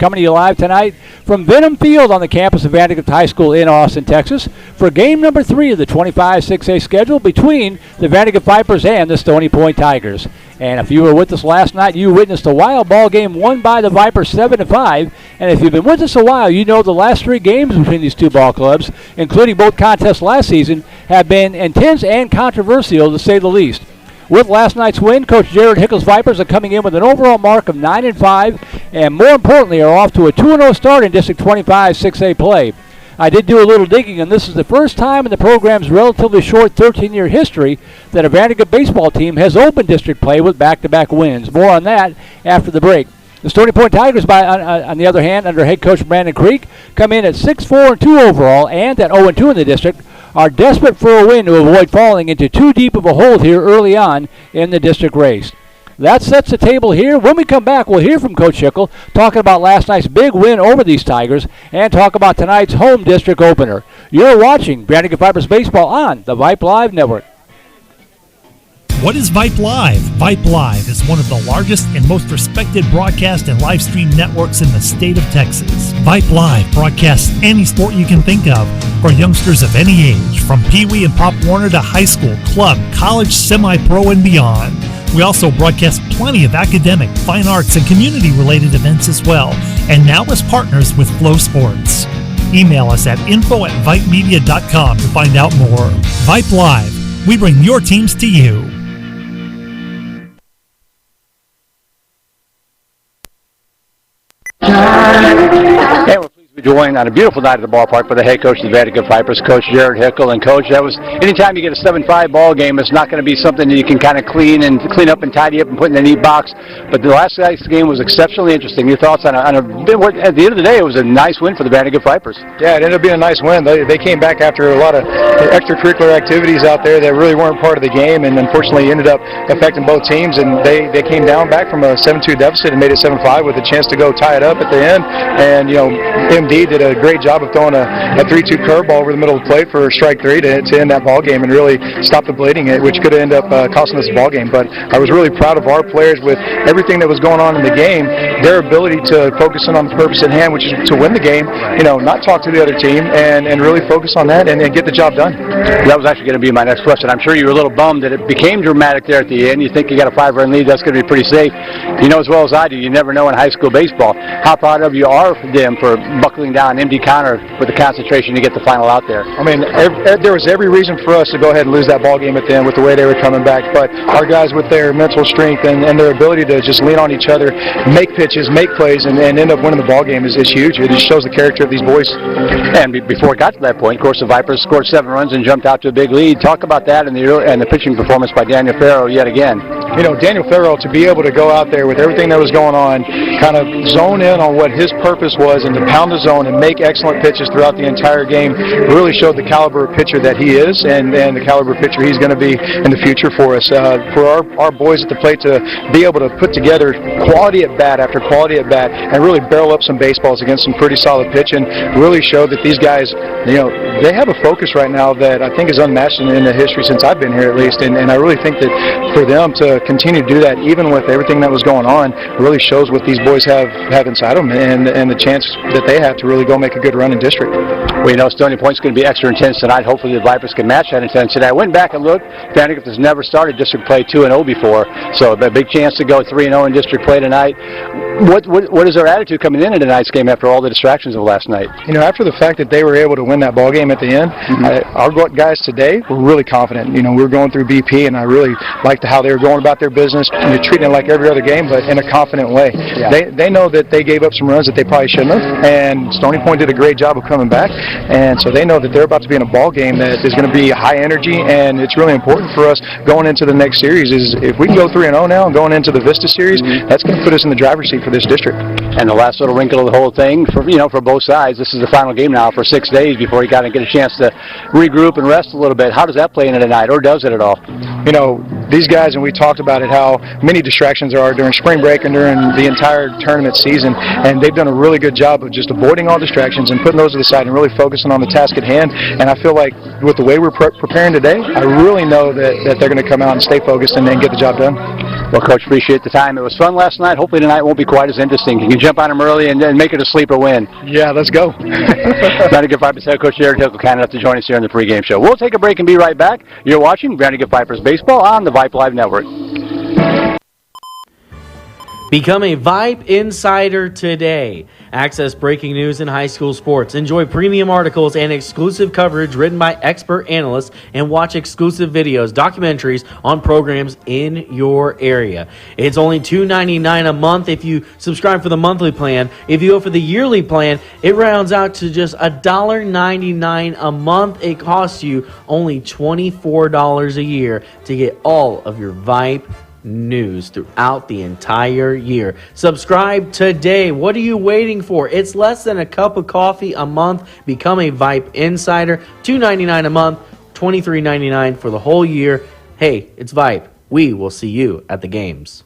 coming to you live tonight from Venom Field on the campus of VANDEGRIFT High School in Austin, Texas, for game number 3 of the 25 6A schedule between the VANDEGRIFT Vipers and the Stony Point Tigers. And if you were with us last night, you witnessed a wild ball game won by the Vipers 7-5. And if you've been with us a while, you know the last 3 games between these two ball clubs, including both contests last season, have been intense and controversial, to say the least. With last night's win, Coach Jared Hickle's Vipers are coming in with an overall mark of 9-5, and more importantly, are off to a 2-0 start in District 25 6A play. I did do a little digging, and this is the first time in the program's relatively short 13-year history that a VANDEGRIFT baseball team has opened district play with back-to-back wins. More on that after the break. The Stony Point Tigers, on the other hand, under head coach Brandon Creek, come in at 6-4-2 overall and at 0-2 in the district, are desperate for a win to avoid falling into too deep of a hole here early on in the district race. That sets the table here. When we come back, we'll hear from Coach Hickle talking about last night's big win over these Tigers and talk about tonight's home district opener. You're watching VANDEGRIFT Vipers Baseball on the Vype Live Network. What is Vype Live? Vype Live is one of the largest and most respected broadcast and live stream networks in the state of Texas. Vype Live broadcasts any sport you can think of for youngsters of any age, from Pee Wee and Pop Warner to high school, club, college, semi-pro, and beyond. We also broadcast plenty of academic, fine arts, and community-related events as well, and now as partners with Flow Sports. Email us at info@vypemedia.com to find out more. Vype Live. We bring your teams to you. Hey, we're pleased to be joined on a beautiful night at the ballpark by the head coach of the VANDEGRIFT Vipers, Coach Jared Hickle. And Coach, that was anytime you get a 7-5 ball game, it's not going to be something that you can kind of clean up and tidy up and put in a neat box. But the last night's game was exceptionally interesting. Your thoughts on at the end of the day, it was a nice win for the VANDEGRIFT Vipers. Yeah, it ended up being a nice win. They came back after a lot of extracurricular activities out there that really weren't part of the game, and unfortunately ended up affecting both teams. And they came down back from a 7-2 deficit and made it 7-5 with a chance to go tie it up at the end. And MD did a great job of throwing a 3-2 curveball over the middle of the plate for strike 3 to end that ball game and really stop the bleeding, which could have ended up costing us the ball game. But I was really proud of our players with everything that was going on in the game. Their ability to focus in on the purpose at hand, which is to win the game. Not talk to the other team and really focus on that and get the job done. That was actually going to be my next question. I'm sure you were a little bummed that it became dramatic there at the end. You think you got a 5-run lead, that's going to be pretty safe. You know as well as I do, you never know in high school baseball. How proud of you are them for buckling down empty counter with the concentration to get the final out there? I mean, there was every reason for us to go ahead and lose that ball game at the end with the way they were coming back. But our guys with their mental strength and their ability to just lean on each other, make pitches, make plays, and end up winning the ball game is huge. It just shows the character of these boys. And before it got to that point, of course, the Vipers scored 7 runs and jumped out to a big lead. Talk about that and the pitching performance by Daniel Farrow yet again. Daniel Farrow, to be able to go out there with everything that was going on, kind of zone in on what his purpose was and to pound the zone and make excellent pitches throughout the entire game, really showed the caliber of pitcher that he is and the caliber of pitcher he's going to be in the future for us. For our boys at the plate to be able to put together quality at bat after quality at bat and really barrel up some baseballs against some pretty solid pitching really showed that these guys, they have a focus right now that I think is unmatched in the history since I've been here at least. And I really think that for them to continue to do that, even with everything that was going on, really shows what these boys have inside them and the chance that they have to really go make a good run in district. Well, Stony Point's going to be extra intense tonight. Hopefully the Vipers can match that intensity. I went back and looked. VANDEGRIFT has never started district play 2-0 before, so a big chance to go 3-0 in district play tonight. What is their attitude coming into tonight's game after all the distractions of last night? After the fact that they were able to win that ball game at the end, our guys today were really confident. We were going through BP, and I really liked how they were going about their business, treating it like every other game, but in a confident way. Yeah. They know that they gave up some runs that they probably shouldn't have, and Stony Point did a great job of coming back, and so they know that they're about to be in a ball game that is going to be high energy, and it's really important for us going into the next series. Is if we can go 3-0 now and going into the Vista series, that's going to put us in the driver's seat for this district. And the last little wrinkle of the whole thing, for both sides, this is the final game now for 6 days before you got to get a chance to regroup and rest a little bit. How does that play into tonight, or does it at all? These guys, and we talked about it, how many distractions there are during spring break and during the entire tournament season, and they've done a really good job of just avoiding all distractions and putting those to the side and really focusing on the task at hand. And I feel like with the way we're preparing today, I really know that they're going to come out and stay focused and get the job done. Well, Coach, appreciate the time. It was fun last night. Hopefully tonight won't be quite as interesting. You can jump on them early and make it a sleeper win. Yeah, let's go. VandeGrift Vipers head coach Jared Hickle, kind enough to join us here in the pregame show. We'll take a break and be right back. You're watching VandeGrift Vipers Baseball on the Vype Live Network. Become a Vype Insider today. Access breaking news in high school sports. Enjoy premium articles and exclusive coverage written by expert analysts, and watch exclusive videos, documentaries on programs in your area. It's only $2.99 a month if you subscribe for the monthly plan. If you go for the yearly plan, it rounds out to just $1.99 a month. It costs you only $24 a year to get all of your Vype news throughout the entire year. Subscribe today. What are you waiting for? It's less than a cup of coffee a month. Become a Vype Insider. $2.99 a month, $23.99 for the whole year. Hey, it's Vype. We will see you at the games.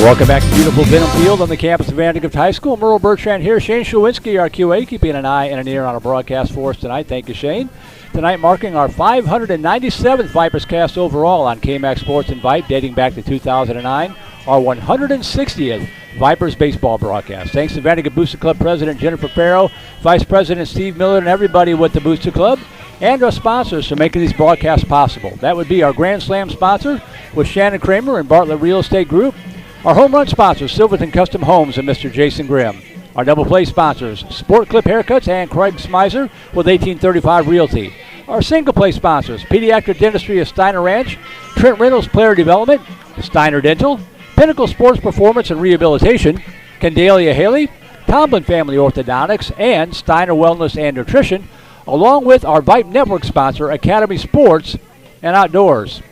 Welcome back to beautiful Benham Field on the campus of VandeGrift High School. Merle Bertrand here. Shane Shawinski, our QA, keeping an eye and an ear on our broadcast for us tonight. Thank you, Shane. Tonight marking our 597th Vipers cast overall on KMAX Sports and Vype, dating back to 2009. Our 160th Vipers baseball broadcast. Thanks to VandeGrift Booster Club President Jennifer Farrow, Vice President Steve Miller, and everybody with the Booster Club, and our sponsors for making these broadcasts possible. That would be our Grand Slam sponsor with Shannon Kramer and Bartlett Real Estate Group. Our home run sponsors, Silverton Custom Homes and Mr. Jason Grimm. Our double play sponsors, Sport Clip Haircuts and Craig Smizer with 1835 Realty. Our single play sponsors, Pediatric Dentistry of Steiner Ranch, Trent Reynolds Player Development, Steiner Dental, Pinnacle Sports Performance and Rehabilitation, Candalia Haley, Tomlin Family Orthodontics, and Steiner Wellness and Nutrition, along with our Vype Network sponsor, Academy Sports and Outdoors.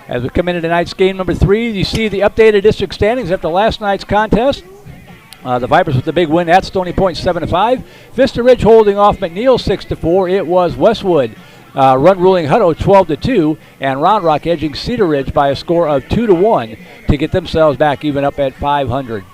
As we come into tonight's game number 3, you see the updated district standings after last night's contest. The Vipers with the big win at Stony Point 7-5. Vista Ridge holding off McNeil 6-4. It was Westwood run ruling Hutto 12-2, and Round Rock edging Cedar Ridge by a score of 2-1 to get themselves back even up at 500.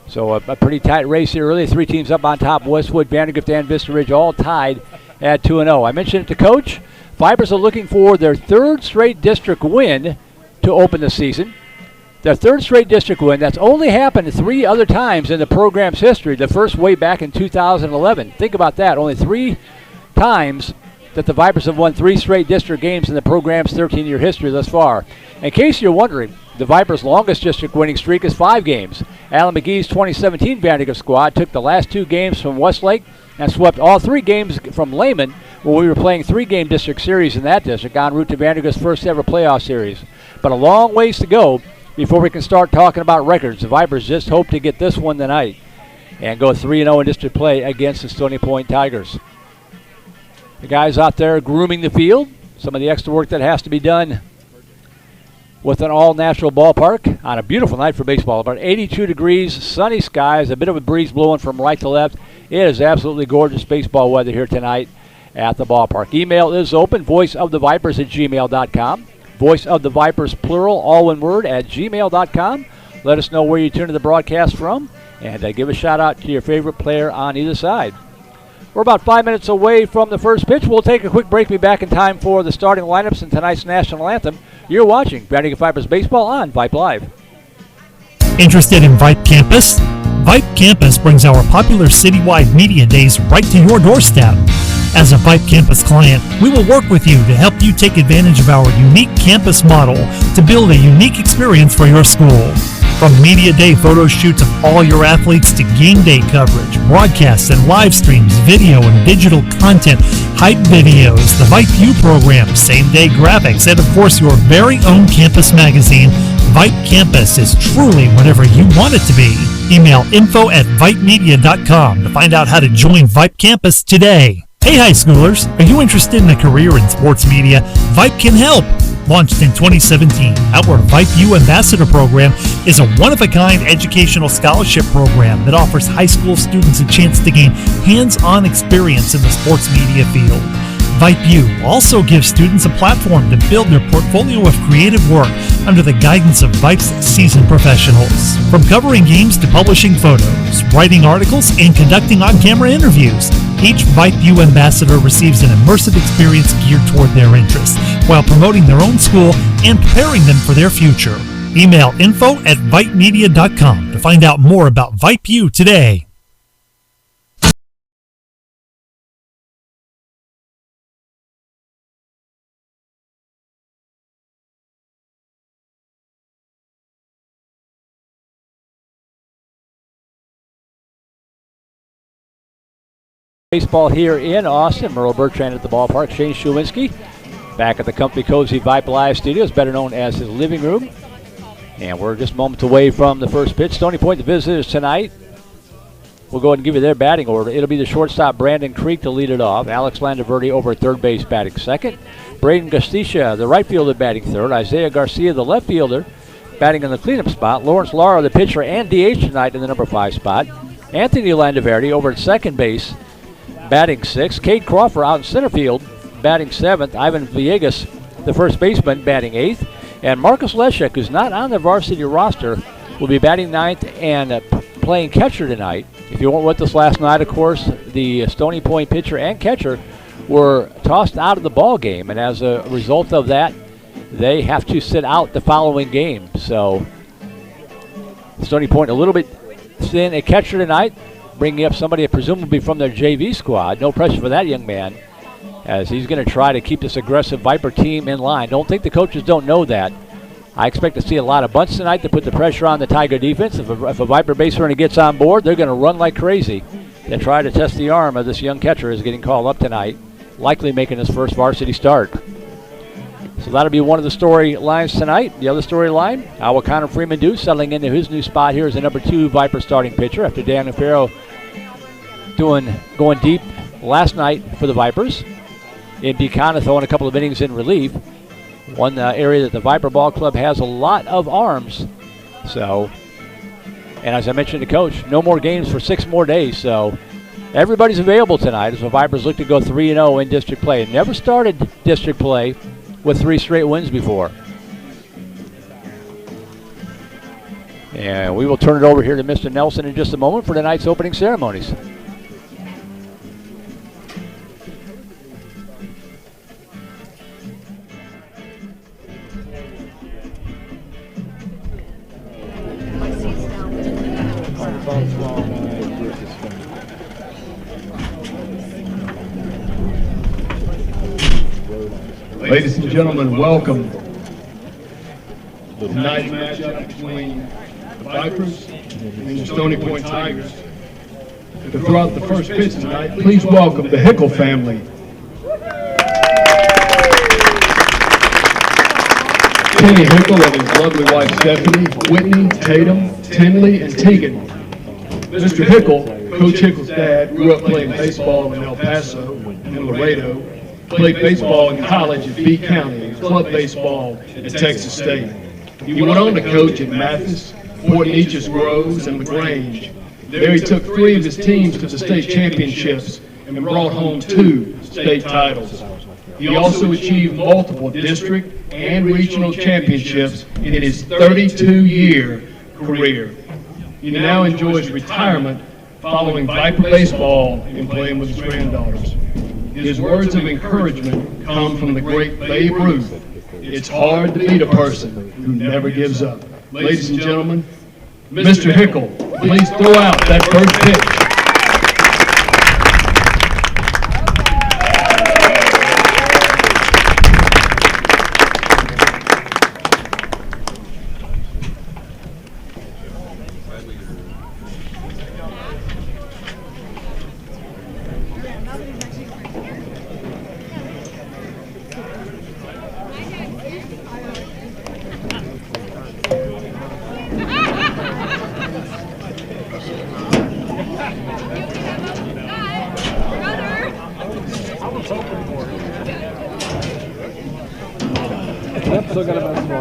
So a pretty tight race here early. 3 teams up on top: Westwood, VandeGrift, and Vista Ridge, all tied at 2-0. I mentioned it to Coach. Vipers are looking for their 3rd straight district win to open the season. Their 3rd straight district win. That's only happened 3 other times in the program's history. The first way back in 2011. Think about that. Only 3 times that the Vipers have won 3 straight district games in the program's 13-year history thus far. In case you're wondering, the Vipers' longest district winning streak is 5 games. Alan McGee's 2017 VandeGrift squad took the last 2 games from Westlake and swept all 3 games from Lehman, where we were playing 3-game district series in that district, en route to VandeGrift's first ever playoff series. But a long ways to go before we can start talking about records. The Vipers just hope to get this one tonight and go 3-0 in district play against the Stony Point Tigers. The guys out there grooming the field, some of the extra work that has to be done with an all-natural ballpark on a beautiful night for baseball. About 82 degrees, sunny skies, a bit of a breeze blowing from right to left. It is absolutely gorgeous baseball weather here tonight at the ballpark. Email is open, voiceofthevipers@gmail.com. Voice of the Vipers, plural, all one word, at gmail.com. Let us know where you tune to the broadcast from, and give a shout-out to your favorite player on either side. We're about 5 minutes away from the first pitch. We'll take a quick break, be back in time for the starting lineups and tonight's national anthem. You're watching VandeGrift Vipers Baseball on Vype Live. Interested in Vype Campus? Vype Campus brings our popular citywide media days right to your doorstep. As a Vype Campus client, we will work with you to help you take advantage of our unique campus model to build a unique experience for your school. From media day photo shoots of all your athletes to game day coverage, broadcasts and live streams, video and digital content, hype videos, the Vype U program, same-day graphics, and of course your very own campus magazine, Vype Campus is truly whatever you want it to be. Email info@vypemedia.com to find out how to join Vype Campus today. Hey high schoolers, are you interested in a career in sports media? Vype can help. Launched in 2017, our VIPE Ambassador Program is a one-of-a-kind educational scholarship program that offers high school students a chance to gain hands-on experience in the sports media field. VIPE also gives students a platform to build their portfolio of creative work under the guidance of Vype's seasoned professionals. From covering games to publishing photos, writing articles, and conducting on-camera interviews, each VIPE ambassador receives an immersive experience geared toward their interests while promoting their own school and preparing them for their future. Email info@vipemedia.com to find out more about VIPE today. Baseball here in Austin. Merle Bertrand at the ballpark. Shane Shulwinski back at the comfy, cozy Vype Live studios, better known as his living room. And we're just moments away from the first pitch. Stony Point, the visitors tonight. We'll go ahead and give you their batting order. It'll be the shortstop, Brandon Creek, to lead it off. Alex Landaverdi over at third base, batting second. Braden Gastisha, the right fielder, batting third. Isaiah Garcia, the left fielder, batting in the cleanup spot. Lawrence Lara, the pitcher and DH tonight in the number 5 spot. Anthony Landaverdi over at second base, batting sixth. Cade Crawford out in center field, batting seventh. Ivan Villegas, the first baseman, batting eighth. And Marcus Leshek, who's not on the varsity roster, will be batting ninth and playing catcher tonight. If you weren't with us last night, of course, the Stony Point pitcher and catcher were tossed out of the ball game, and as a result of that, they have to sit out the following game. So Stony Point a little bit thin at catcher tonight, bringing up somebody presumably from their JV squad. No pressure for that young man, as he's going to try to keep this aggressive Viper team in line. Don't think the coaches don't know that. I expect to see a lot of bunts tonight to put the pressure on the Tiger defense. If a Viper base runner gets on board, they're going to run like crazy to try to test the arm of this young catcher who's getting called up tonight, likely making his first varsity start. So that'll be one of the storylines tonight. The other storyline, Connor Freeman Deuce settling into his new spot here as the number 2 Viper starting pitcher after Dan Farrow going deep last night for the Vipers. In Buchanan throwing a couple of innings in relief. One area that the Viper Ball Club has a lot of arms. So, and as I mentioned to Coach, no more games for 6 more days. So everybody's available tonight as the Vipers look to go 3-0 in district play. Never started district play with 3 straight wins before. And we will turn it over here to Mr. Nelson in just a moment for tonight's opening ceremonies. Ladies and gentlemen, welcome to tonight's matchup between the Vipers and the Stony Point Tigers. To throw out the first pitch tonight, please welcome the Hickle family. Kenny Hickle and his lovely wife Stephanie, Whitney, Tatum, Tinley, and Tegan. Mr. Hickle, Coach Hickle's dad, grew up playing baseball in El Paso and Laredo. Played baseball in college at B County and club baseball at Texas State. He went on to coach at Mathis, Fort Neches Groves, and LaGrange. There he took 3 of his teams to the state championships and brought home 2 state titles. He also achieved multiple district and regional championships in his 32-year career. He now enjoys retirement following Viper baseball and playing with his granddaughters. His words of encouragement come from the great Babe Ruth. It's hard to beat a person who never gives up. Ladies and gentlemen, Mr. Hickle, please throw out that first pitch.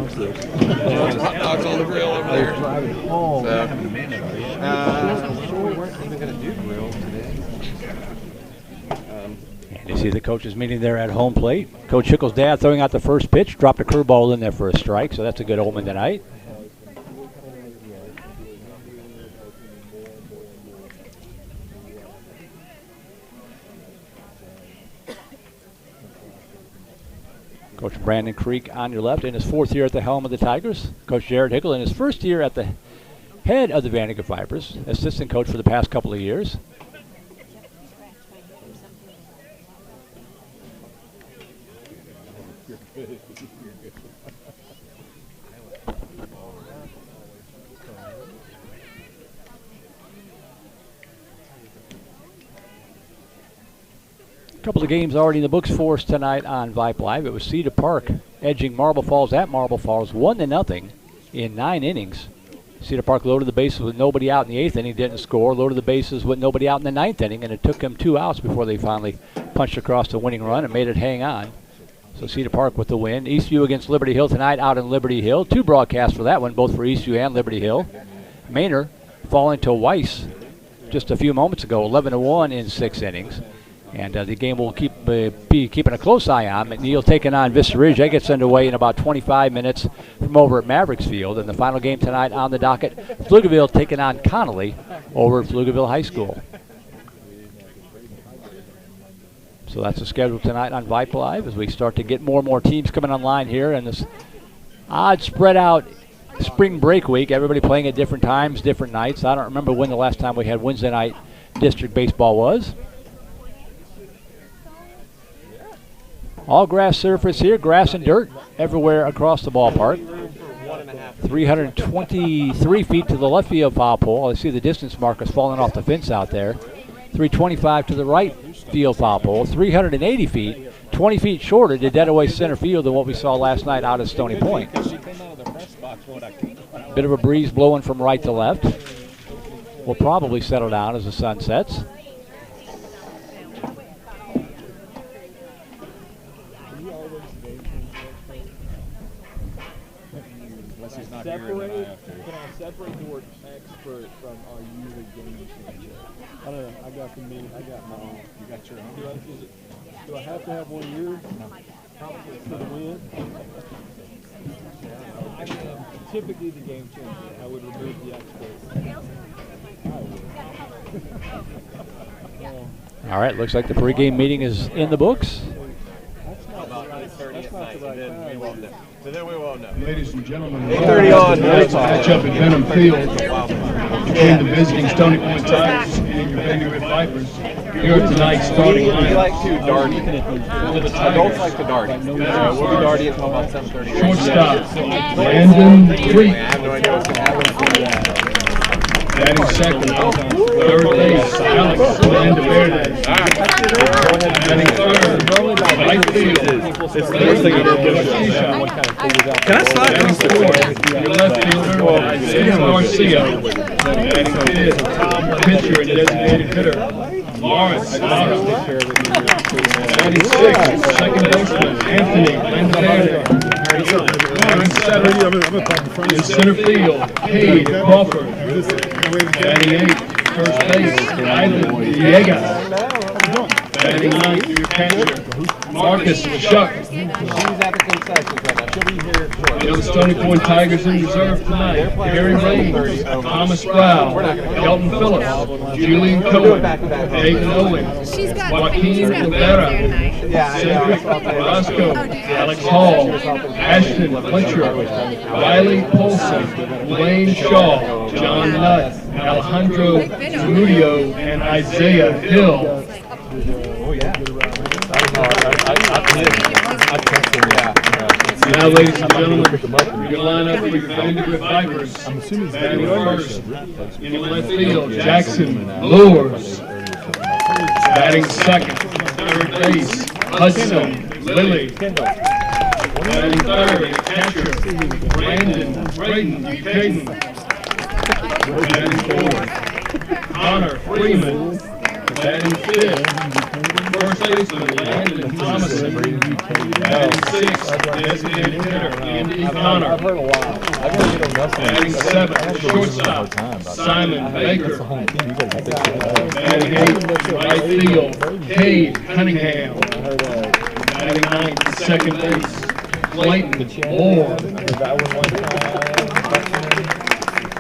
dogs. There's hot dogs on the grill over there. Oh, we weren't even going to do grill today. And you see the coaches meeting there at home plate. Coach Hickle's dad throwing out the first pitch, dropped a curveball in there for a strike, so that's a good omen tonight. Coach Brandon Creek on your left in his 4th year at the helm of the Tigers. Coach Jared Hickle in his 1st year at the head of the Vandegrift Vipers, assistant coach for the past couple of years. A couple of games already in the books for us tonight on Vype Live. It was Cedar Park edging Marble Falls at Marble Falls 1-0 in 9 innings. Cedar Park loaded the bases with nobody out in the 8th inning, didn't score. Loaded the bases with nobody out in the 9th inning, and it took them 2 outs before they finally punched across the winning run and made it hang on. So Cedar Park with the win. Eastview against Liberty Hill tonight out in Liberty Hill. 2 broadcasts for that one, both for Eastview and Liberty Hill. Manor falling to Weiss just a few moments ago, 11-1 in 6 innings. And the game will be keeping a close eye on. McNeil taking on Vista Ridge. That gets underway in about 25 minutes from over at Mavericks Field. And the final game tonight on the docket, Pflugerville taking on Connolly over at Pflugerville High School. So that's the schedule tonight on Vype Live as we start to get more and more teams coming online here in this odd spread out spring break week. Everybody playing at different times, different nights. I don't remember when the last time we had Wednesday night district baseball was. All grass surface here, grass and dirt everywhere across the ballpark. 323 feet to the left field foul pole. I see the distance markers falling off the fence out there. 325 to the right field foul pole. 380 feet, 20 feet shorter to dead away center field than what we saw last night out at Stony Point. Bit of a breeze blowing from right to left. Will probably settle down as the sun sets. Separate the word expert from are you the game changer? I don't know. I got the me. I got my own. You got your own. Do I have to have one year for the win? I mean, typically the game changer. I would remove the expert. All right, looks like the pregame meeting is in the books. That's not the right time. So then we won't know. Ladies and gentlemen, 8:30 on. matchup at Venom Field between the visiting Stony Point Tigers and your Vandegrift Vipers. Here tonight, starting We lineup. like to darty. Adults like to darty. We'll be darty at about 7:30. Shortstop, Brandon Creek. I have no idea what's going to happen. Batting second, third base, Alex Landaverde. Batting third, right field. It's the worst thing you did. Can I slide Batting fourth, your left fielder, Isaiah Garcia. Batting fifth, pitcher and designated hitter, Lawrence Otto. Batting sixth, second baseman, Anthony Landaverde. Batting seventh, in center field, Cade Crawford. Batting eighth, first base, Ivan Villegas. Batting ninth, catcher, Marcus Chuck. The Stony Point Tigers in reserve tonight. Gary Raines, Thomas Brown, Elton Phillips, Julian Cohen, Dayton Owens, Joaquin Rivera, Cedric Roscoe, Alex Hall, Ashton Fletcher, Riley Polson, Wayne Shaw, John Nutt, Alejandro Zamudio, and Isaiah Hill. Now, ladies and gentlemen, you're going to line up for your Vandegrift Vipers. Batting first, in left field, Jackson Lures. Batting second, third base, Hudson Lilly. Batting third, catcher, Brandon Braden Caden. Batting fourth, Connor Freeman. Batting fifth, First baseman, Landon Thomason. Batting 6, designated hitter, Andy Connor. I've heard a lot. I gotta get enough. Batting 7, shortstop, Simon Baker. Batting 8, right field, Cade Cunningham. Batting 9, second base, Clayton Moore.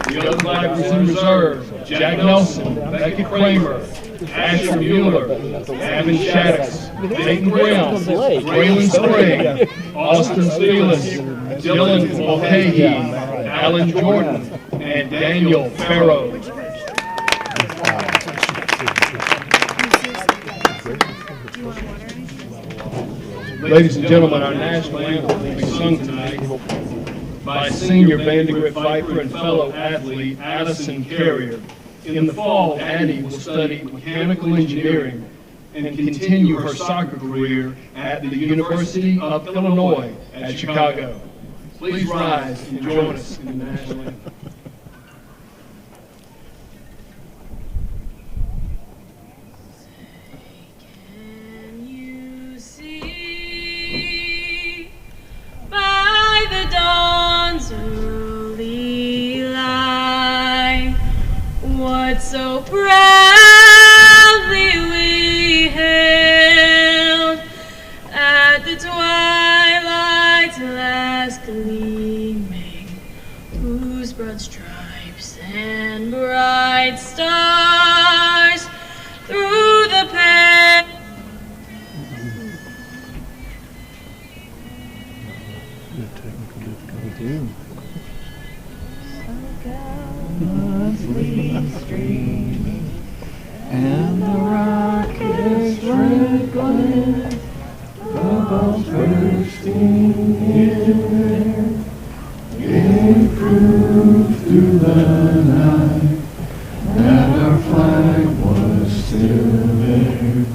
The other flaggers in reserve, Jack Nelson, Becky Kramer, Asher Mueller, Evan Shaddix, Dayton Brown, Waylon Sprague, Austin Felix, Dylan Mulcahy, Alan Jordan, and Daniel Farrow. Ladies and gentlemen, our national anthem will be sung tonight by senior Vandegrifts Viper and fellow athlete Addison Carrier. In the fall, Addie will study mechanical engineering and continue her soccer career at the University of Illinois at Chicago. Please rise and join us in the national anthem. Can you see by the dawn's early light what so proudly we hailed at the twilight's last gleaming, whose broad stripes and bright stars through the pale and the rocket's red glare, the bombs bursting in the air, gave proof through the night that our flag was still there.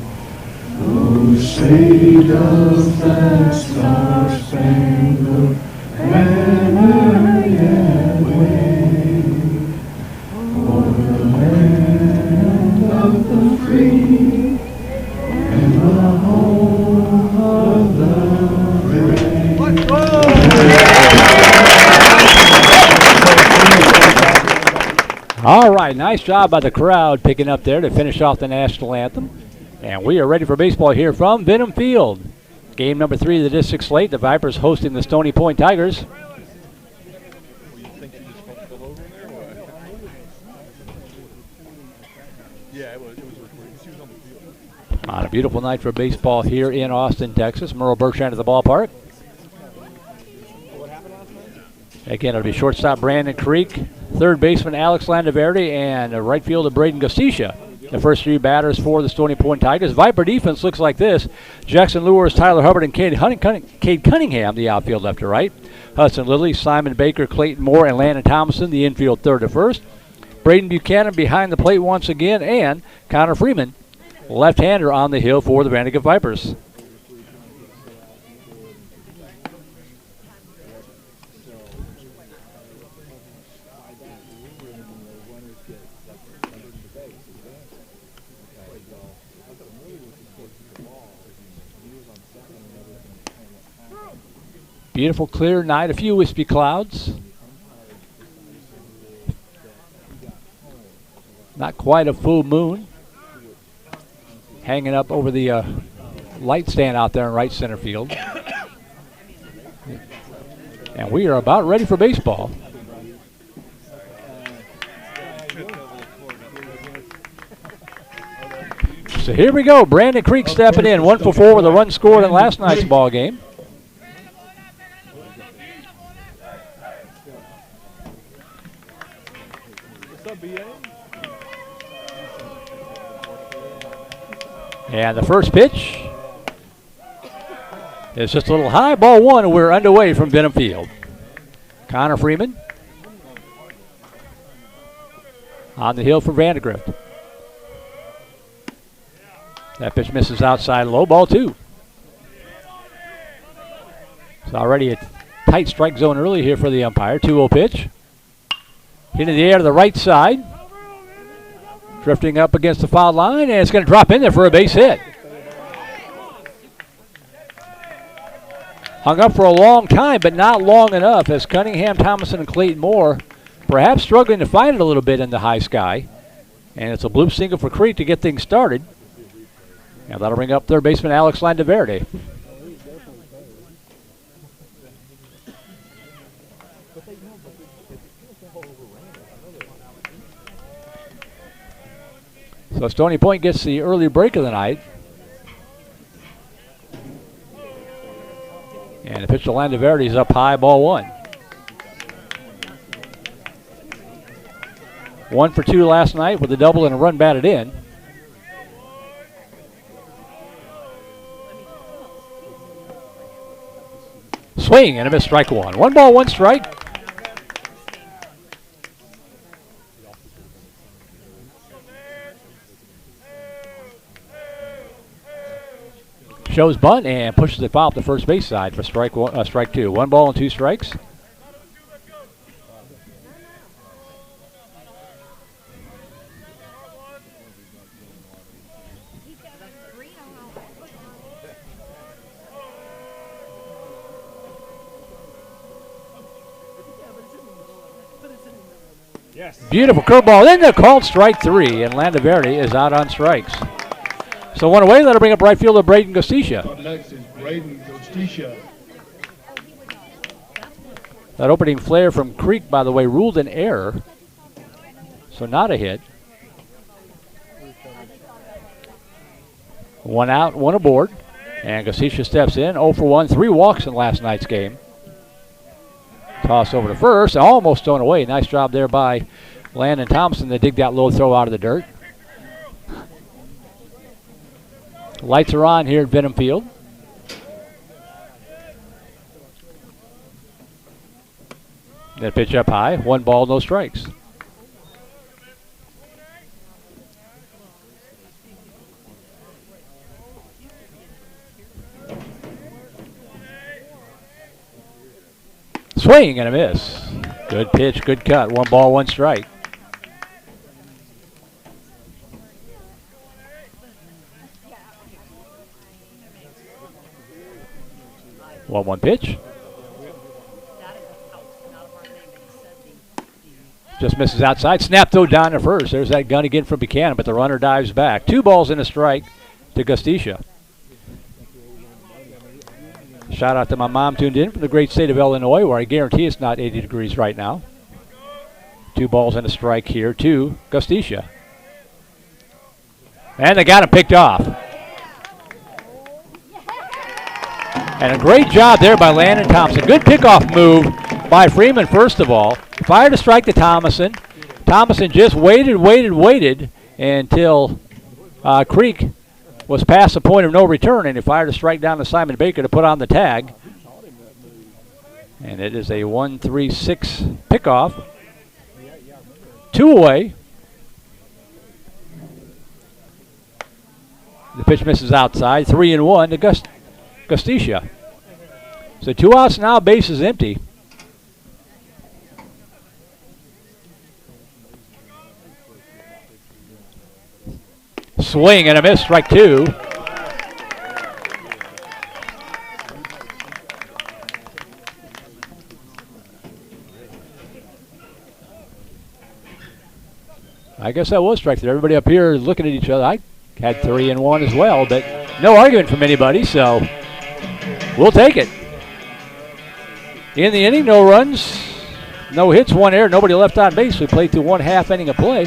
Oh, say does that star-spangled banner yet wave o'er the land of the free and the home of the brave. All right, nice job by the crowd picking up there to finish off the national anthem. And we are ready for baseball here from Venom Field. Game number 3 of the district slate. The Vipers hosting the Stony Point Tigers. On a beautiful night for baseball here in Austin, Texas. Merle Bertrand at the ballpark. Again, it'll be shortstop Brandon Creek, third baseman Alex Landaverde, and right fielder Braden Gosticia. The first 3 batters for the Stony Point Tigers. Viper defense looks like this. Jackson Lewis, Tyler Hubbard, and Cade Cunningham, the outfield left to right. Hudson Lilly, Simon Baker, Clayton Moore, and Landon Thomason, the infield third to first. Braden Buchanan behind the plate once again, and Connor Freeman, left-hander on the hill for the Vandegrifts Vipers. Beautiful clear night, a few wispy clouds. Not quite a full moon. Hanging up over the light stand out there in right center field. And we are about ready for baseball. So here we go. Brandon Creek stepping in. 1 for 4 with a run scored in last night's ball game. And the first pitch is just a little high, ball 1, and we're underway from Venom Field. Connor Freeman on the hill for Vandegrift. That pitch misses outside low, ball 2. It's already a tight strike zone early here for the umpire. 2-0 pitch. Hit in the air to the right side. Drifting up against the foul line, and it's going to drop in there for a base hit. hung up for a long time, but not long enough as Cunningham, Thomason, and Clayton Moore perhaps struggling to find it a little bit in the high sky. And it's a blue single for Creek to get things started. And that'll bring up third baseman Alex Landaverde. So Stony Point gets the early break of the night. And the pitch to Landaverde is up high, ball one. 1 for 2 last night with a double and a run batted in. Swing and a miss, strike one. 1 ball, 1 strike. Shows bunt and pushes it foul up the first base side for strike two. 1 ball and 2 strikes. Yes. Beautiful curveball. Then they're called strike 3, and Landaverde is out on strikes. So one away, that'll bring up right fielder Braden Gostisha. Up next is Braden Gostisha. That opening flare from Creek, by the way, ruled an error. So not a hit. 1 out, 1 aboard. And Gostisha steps in. 0 for 1, 3 walks in last night's game. Toss over to first, almost thrown away. Nice job there by Landon Thompson to dig that low throw out of the dirt. Lights are on here at Venom Field. That pitch up high, 1 ball, no strikes. Swing and a miss. Good pitch, good cut. 1 ball, 1 strike. One pitch. Just misses outside. Snap though down to first. There's that gun again from Buchanan, but the runner dives back. 2 balls and a strike to Gostisha. Shout out to my mom tuned in from the great state of Illinois, where I guarantee it's not 80 degrees right now. 2 balls and a strike here to Gostisha. And they got him picked off. And a great job there by Landon Thompson. Good pickoff move by Freeman, first of all. Fired a strike to Thomason. Thomason just waited until Creek was past the point of no return, and he fired a strike down to Simon Baker to put on the tag. And it is a 1-3-6 pickoff. 2 away. The pitch misses outside. 3-1 to Gostisha. So 2 outs now, base is empty. Swing and a miss, strike 2. I guess that was strike 3. Everybody up here is looking at each other. I had 3-1 as well, but no argument from anybody, so we'll take it. In the inning, no runs, no hits, 1 error, nobody left on base. We played through 1/2 inning of play.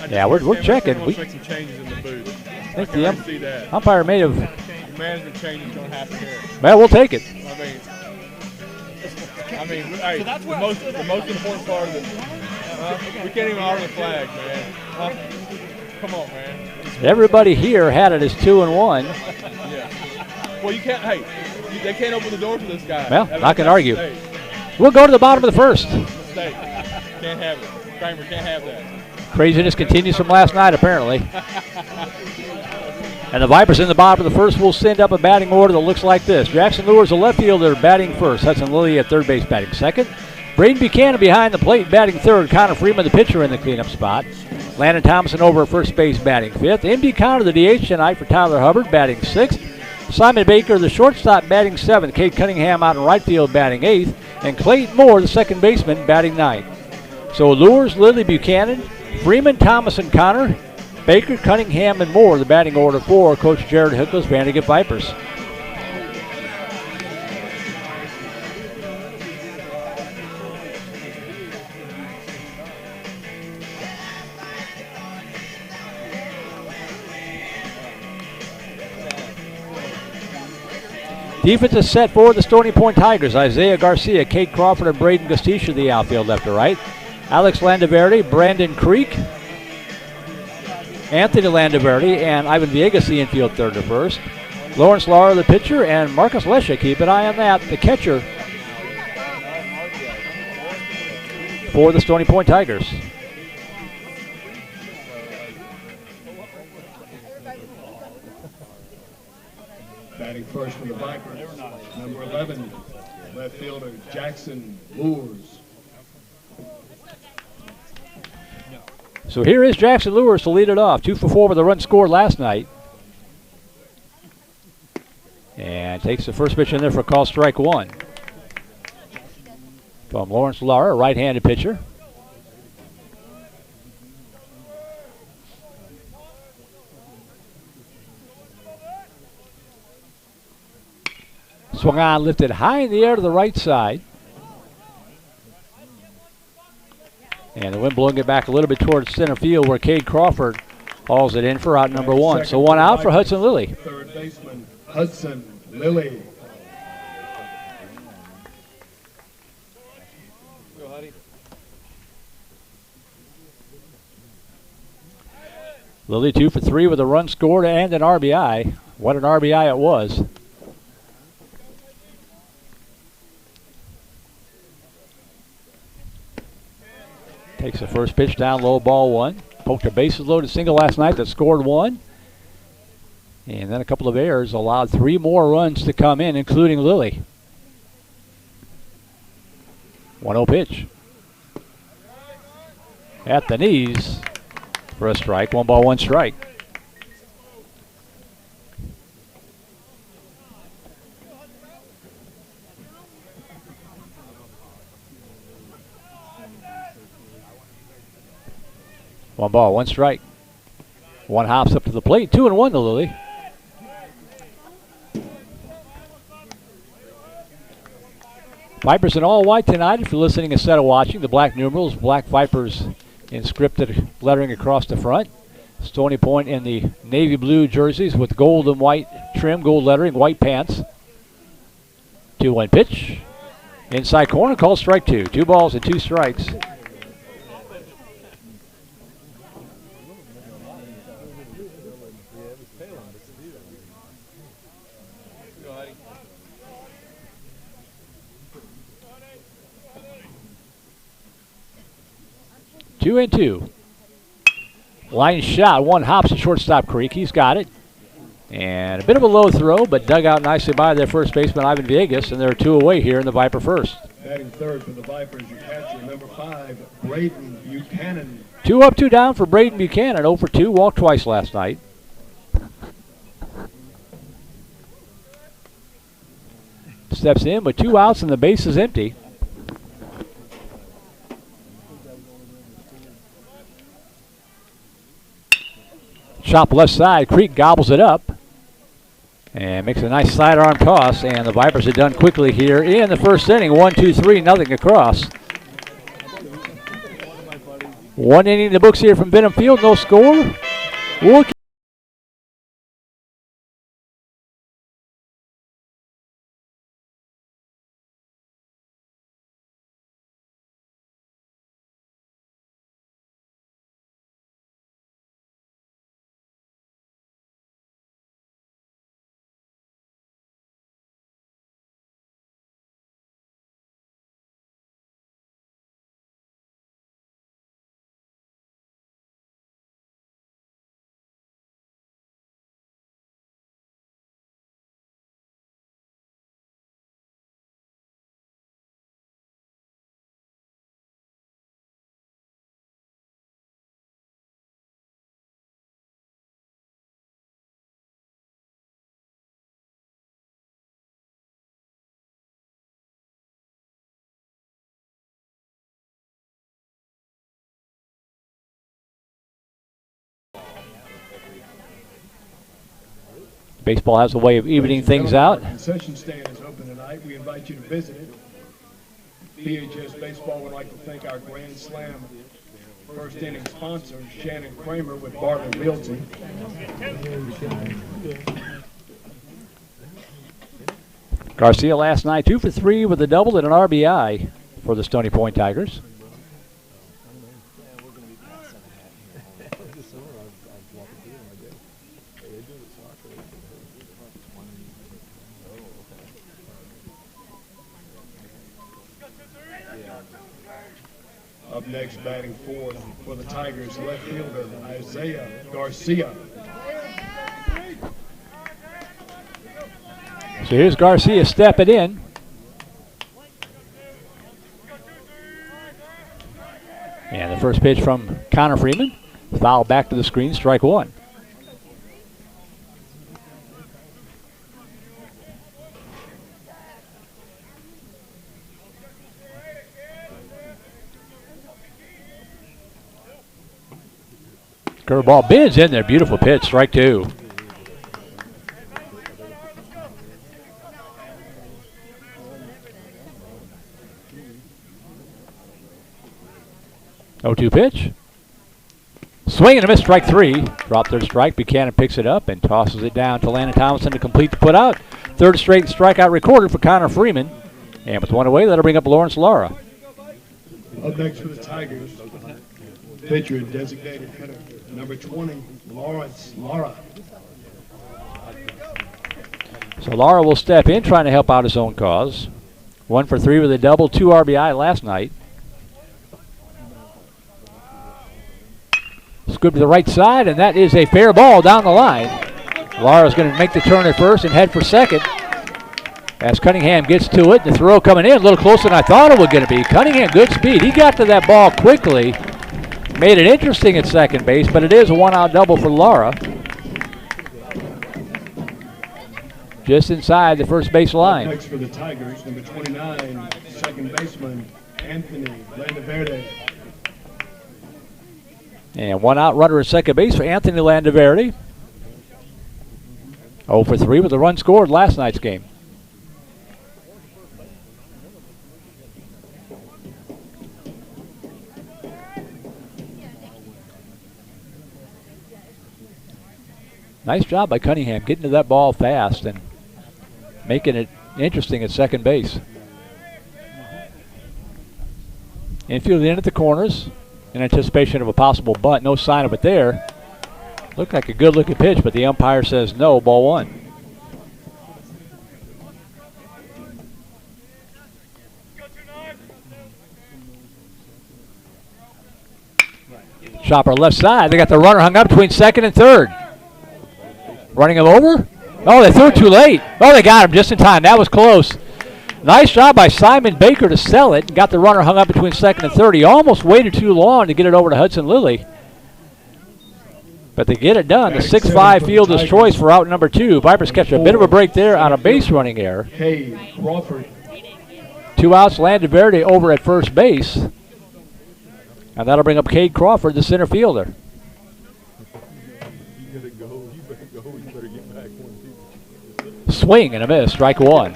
Yeah, we're checking. We're make some changes in the booth. I think the umpire may have. The management change is going to happen here. Well, we'll take it. I mean, hey, the most important part of it, we can't even honor the flag, man. Come on, man. Everybody here had it as 2-1. Yeah. Well, you can't. Hey, they can't open the door for this guy. Well, not going to argue. We'll go to the bottom of the first. Mistake. Can't have it. Kramer can't have that. Craziness continues from last night, apparently. And the Vipers in the bottom of the first will send up a batting order that looks like this. Jackson Lures, the left fielder, batting first. Hudson Lilly at third base, batting second. Braden Buchanan behind the plate, batting third. Connor Freeman, the pitcher, in the cleanup spot. Landon Thompson over at first base, batting fifth. M.D. Connor, the DH tonight for Tyler Hubbard, batting sixth. Simon Baker, the shortstop, batting seventh. Kate Cunningham out in right field, batting eighth. And Clayton Moore, the second baseman, batting ninth. So Lures, Lilly, Buchanan, Freeman, Thomas, and Connor, Baker, Cunningham, and Moore, the batting order for Coach Jared Hickle's Vandegrift Vipers. Defense is set for the Stony Point Tigers. Isaiah Garcia, Kate Crawford, and Braden Gustisha, the outfield left to right. Alex Landaverde, Brandon Creek, Anthony Landaverde, and Ivan Villegas, the infield third to first. Lawrence Lara, the pitcher, and Marcus Lesha, keep an eye on that, the catcher for the Stony Point Tigers. Batting first for the Vipers, number 11, left fielder Jackson Lures. So here is Jackson Lures to lead it off. 2 for 4 with a run scored last night. And takes the first pitch in there for a call, strike one. From Lawrence Lara, a right-handed pitcher. Swung on, lifted high in the air to the right side. And the wind blowing it back a little bit towards center field where Cade Crawford hauls it in for out number one. So one out for Hudson Lilly. Third baseman Hudson Lilly. Lilly 2 for 3 with a run scored and an RBI. What an RBI it was. Takes the first pitch down low, ball one. Poked a bases loaded single last night that scored one. And then a couple of errors allowed 3 more runs to come in, including Lilly. 1-0 pitch. At the knees for a strike. 1 ball, 1 strike. One ball, 1 strike. One hops up to the plate. 2-1 to Lilly. Vipers in all white tonight. If you're listening instead of watching, the black numerals, black Vipers in scripted lettering across the front. Stony Point in the navy blue jerseys with gold and white trim, gold lettering, white pants. 2-1 pitch. Inside corner, called strike 2. 2 balls and 2 strikes. Two and two. Line shot. One hops to shortstop Creek. He's got it. And a bit of a low throw, but dug out nicely by their first baseman, Ivan Villegas, and they're 2 away here in the Viper first. Batting third for the Vipers, your catcher, number 5, Braden Buchanan. 2 up, 2 down for Braden Buchanan. 0 for 2, walked twice last night. Steps in with 2 outs and the base is empty. Chop left side. Creek gobbles it up and makes a nice sidearm toss. And the Vipers are done quickly here in the first inning. 1-2-3, nothing across. 1 inning in the books here from Benham Field. No score. We'll Baseball has a way of evening things out. Our concession stand is open tonight. We invite you to visit it. VHS Baseball would like to thank our Grand Slam first inning sponsor, Shannon Kramer with Bartlett Realty. Garcia last night 2 for 3 with a double and an RBI for the Stony Point Tigers. Up next, batting fourth for the Tigers, left fielder Isaiah Garcia. So here's Garcia stepping in. And the first pitch from Connor Freeman. Foul back to the screen, strike one. Curveball bends in there. Beautiful pitch. Strike two. Oh-2 pitch. Swing and a miss. Strike three. Drop third strike. Buchanan picks it up and tosses it down to Landon Thomason to complete the put out. Third straight strikeout recorded for Connor Freeman. And with one away, that'll bring up Lawrence Lara. Up next for the Tigers, pitcher and designated hitter, number 20, Lawrence Lara. So Lara will step in, trying to help out his own cause. 1 for 3 with a double, 2 RBI last night. Scoop to the right side, and that is a fair ball down the line. Lara's going to make the turn at first and head for second. As Cunningham gets to it, the throw coming in a little closer than I thought it was going to be. Cunningham, good speed. He got to that ball quickly. Made it interesting at second base, but it is a one-out double for Lara. Just inside the first base line. Next for the Tigers, number 29, second baseman, Anthony Landaverde. And one out runner at second base for Anthony Landaverde. 0 for 3 with a run scored last night's game. Nice job by Cunningham getting to that ball fast and making it interesting at second base. Infield in at the corners in anticipation of a possible bunt. No sign of it there. Looked like a good looking pitch, but the umpire says no, ball one. Chopper left side. They got the runner hung up between second and third. Running him over? Oh, they threw it too late. Oh, they got him just in time. That was close. Nice job by Simon Baker to sell it. Got the runner hung up between second and third. He almost waited too long to get it over to Hudson Lilly. But they get it done. The 6'5 fielder's choice for out number 2. Vipers catch a bit of a break there on a base running error. Cade Crawford. 2 outs, Landaverde over at first base. And that'll bring up Cade Crawford, the center fielder. Swing and a miss, strike one.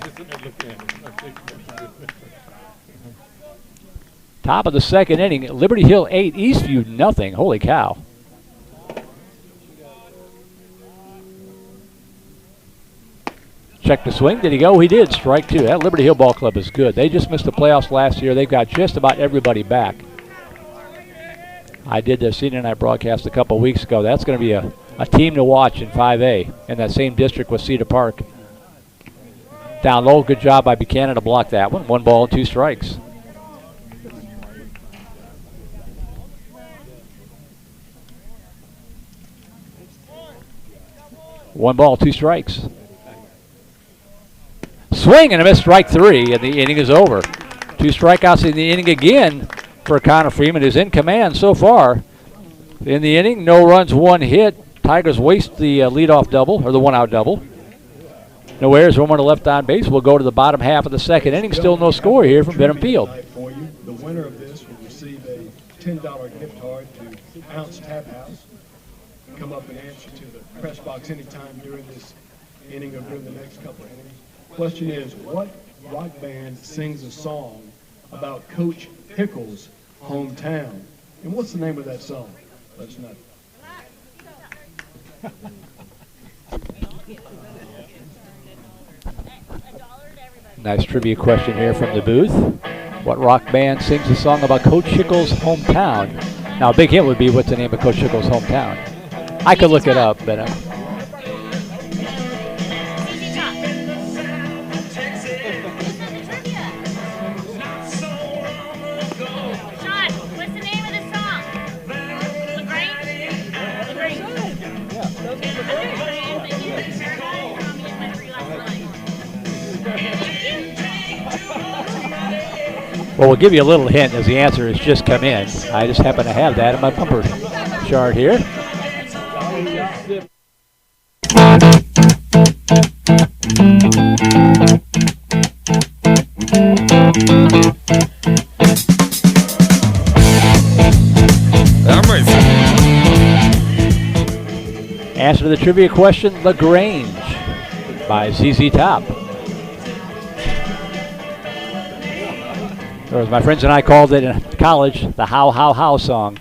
Top of the second inning, Liberty Hill 8, Eastview nothing. Holy cow. Check the swing. Did he go? He did. Strike two. That Liberty Hill Ball Club is good. They just missed the playoffs last year. They've got just about everybody back. I did the senior night broadcast a couple weeks ago. That's going to be a team to watch in 5A in that same district with Cedar Park. Down low, good job by Buchanan to block that one. 1 ball and 2 strikes. One ball, 2 strikes. Swing and a miss, strike 3, and the inning is over. 2 strikeouts in the inning again for Connor Freeman, who's in command so far. In the inning, no runs, 1 hit. Tigers waste the leadoff double, or the one-out double. No errors, one runner left on base. We'll go to the bottom half of the second inning. Still no score here from Benham Field. The winner of this will receive a $10 gift card to Ounce Tap House. Come up and answer to the press box anytime during this inning or during the next couple of innings. Question is, what rock band sings a song about Coach Pickles' hometown? And what's the name of that song? Let's know. Nice trivia question here from the booth. What rock band sings a song about Coach Pickles' hometown? Now, a big hint would be what's the name of Coach Pickles' hometown. I could look it up, but... Well, we'll give you a little hint as the answer has just come in. I just happen to have that in my bumper chart here. Answer to the trivia question, LaGrange by ZZ Top. Or as my friends and I called it in college, the How, How, How song.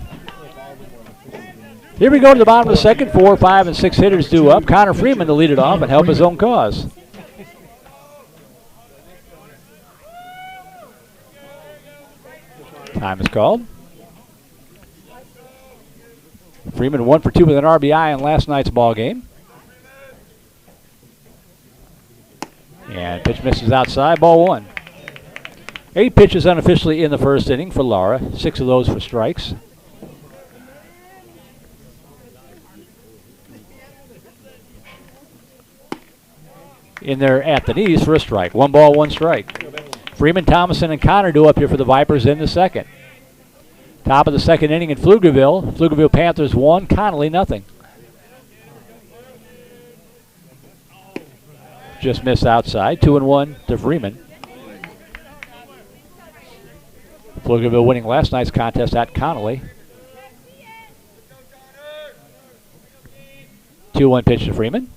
Here we go to the bottom of the second. 4, 5, and 6 hitters due up. Connor Freeman to lead it off and help his own cause. Time is called. Freeman 1 for 2 with an RBI in last night's ball game. And pitch misses outside, ball 1. 8 pitches unofficially in the first inning for Lara, 6 of those for strikes. In there at the knees for a strike. 1 ball, 1 strike. Freeman, Thomason, and Connor do up here for the Vipers in the second. Top of the second inning in Pflugerville. Pflugerville Panthers 1, Connolly nothing. Just missed outside, 2-1 to Freeman. Pflugerville winning last night's contest at Connolly. 2-1 pitch to Freeman.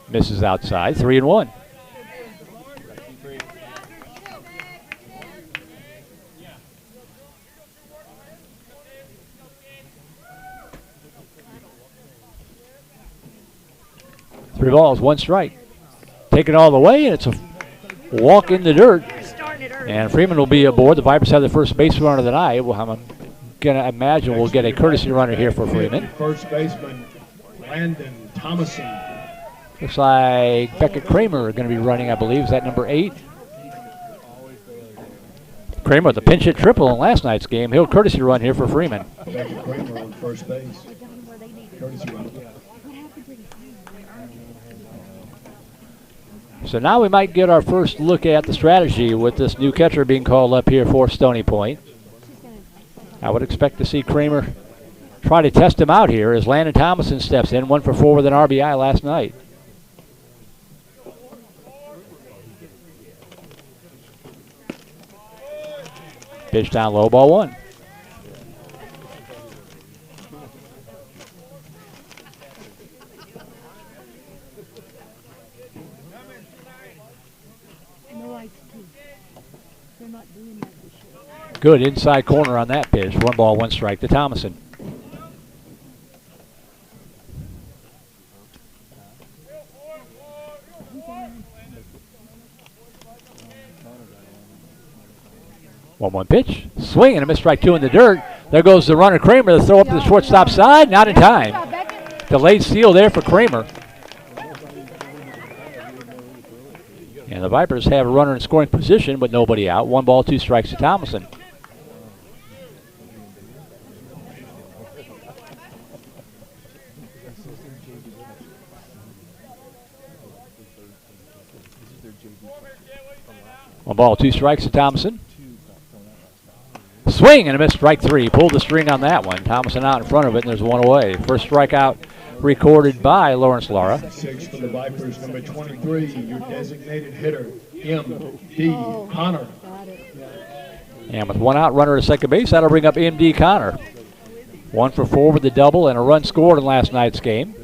Misses outside, 3-1. Three balls, 1 strike. Take it all the way, and it's a walk in the dirt. And Freeman will be aboard. The Vipers have the first base runner of the night. Well, I'm going to imagine we'll get a courtesy runner here for Freeman. First baseman, Landon Thomason. Looks like Beckett Kramer going to be running, I believe. Is that number 8? Kramer with the pinch hit triple in last night's game. He'll courtesy run here for Freeman. Beckett Kramer on first base. Courtesy run. So now we might get our first look at the strategy with this new catcher being called up here for Stony Point. I would expect to see Kramer try to test him out here as Landon Thomason steps in, 1 for 4 with an RBI last night. Pitch down low, ball 1. Good inside corner on that pitch. 1 ball, 1 strike to Thomason. One pitch. Swing and a missed strike 2 in the dirt. There goes the runner Kramer to throw up to the shortstop side. Not in time. Delayed steal there for Kramer. And the Vipers have a runner in scoring position, but nobody out. 1 ball, 2 strikes to Thomason. One ball, 2 strikes to Thomason. Swing and a missed strike 3. Pulled the string on that one. Thomason out in front of it, and there's 1 away. First strikeout recorded by Lawrence Lara. 6 for the Vipers, number 23, your designated hitter, M.D. Connor. And with 1 out, runner at second base, that'll bring up M.D. Connor. 1 for 4 with the double and a run scored in last night's game.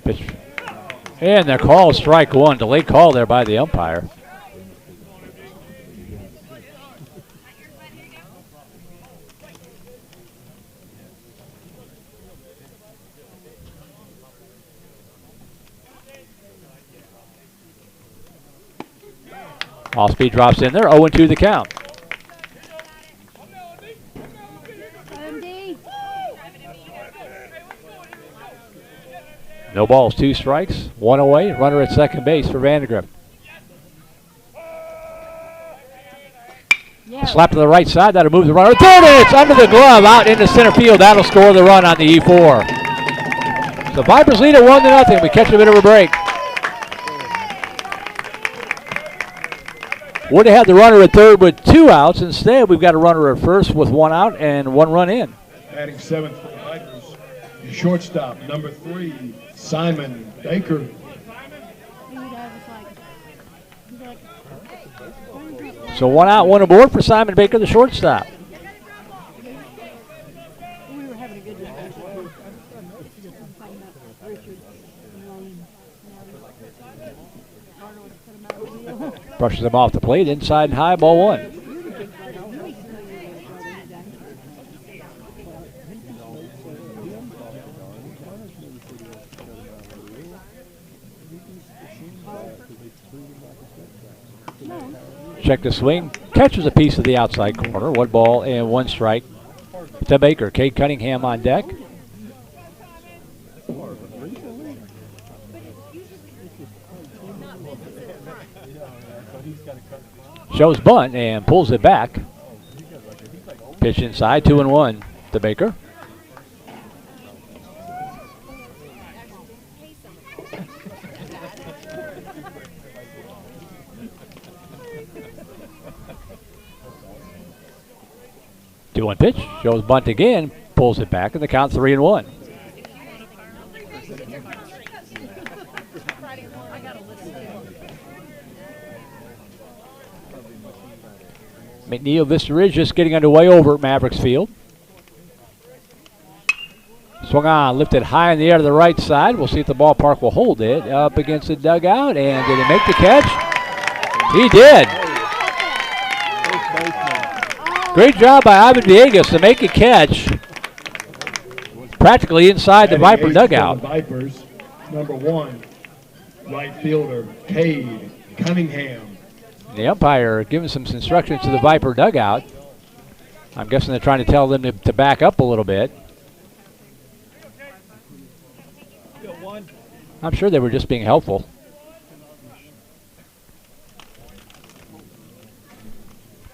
Pitch. And the call, strike one. Delayed call there by the umpire. Off speed drops in there. 0-2 the count. No balls, 2 strikes, 1 away. Runner at second base for VANDEGRIFT. Yeah. Slap to the right side. That'll move the runner. Third, and it's under the glove out into center field. That'll score the run on the E4. So Vipers lead at 1-0. We catch a bit of a break. Would have had the runner at third with 2 outs. Instead, we've got a runner at first with 1 out and 1 run in. Batting seventh for the Vipers, the shortstop, number 3, Simon Baker. So 1 out, 1 aboard for Simon Baker, the shortstop. Brushes him off the plate, inside and high, ball 1. Check the swing, catches a piece of the outside corner. 1 ball and 1 strike to Baker. Cade Cunningham on deck. Shows bunt and pulls it back. Pitch inside, 2-1 to Baker. Two-one pitch, shows bunt again, pulls it back, and the count 3-1. McNeil Vista Ridge just getting underway over at Mavericks Field. Swung on, lifted high in the air to the right side. We'll see if the ballpark will hold it up against the dugout. And did he make the catch? He did. Great job by Ivan Villegas to make a catch practically inside the Viper dugout. Vipers, number 1, right fielder, Cade Cunningham. The umpire giving some instructions to the Viper dugout. I'm guessing they're trying to tell them to back up a little bit. I'm sure they were just being helpful.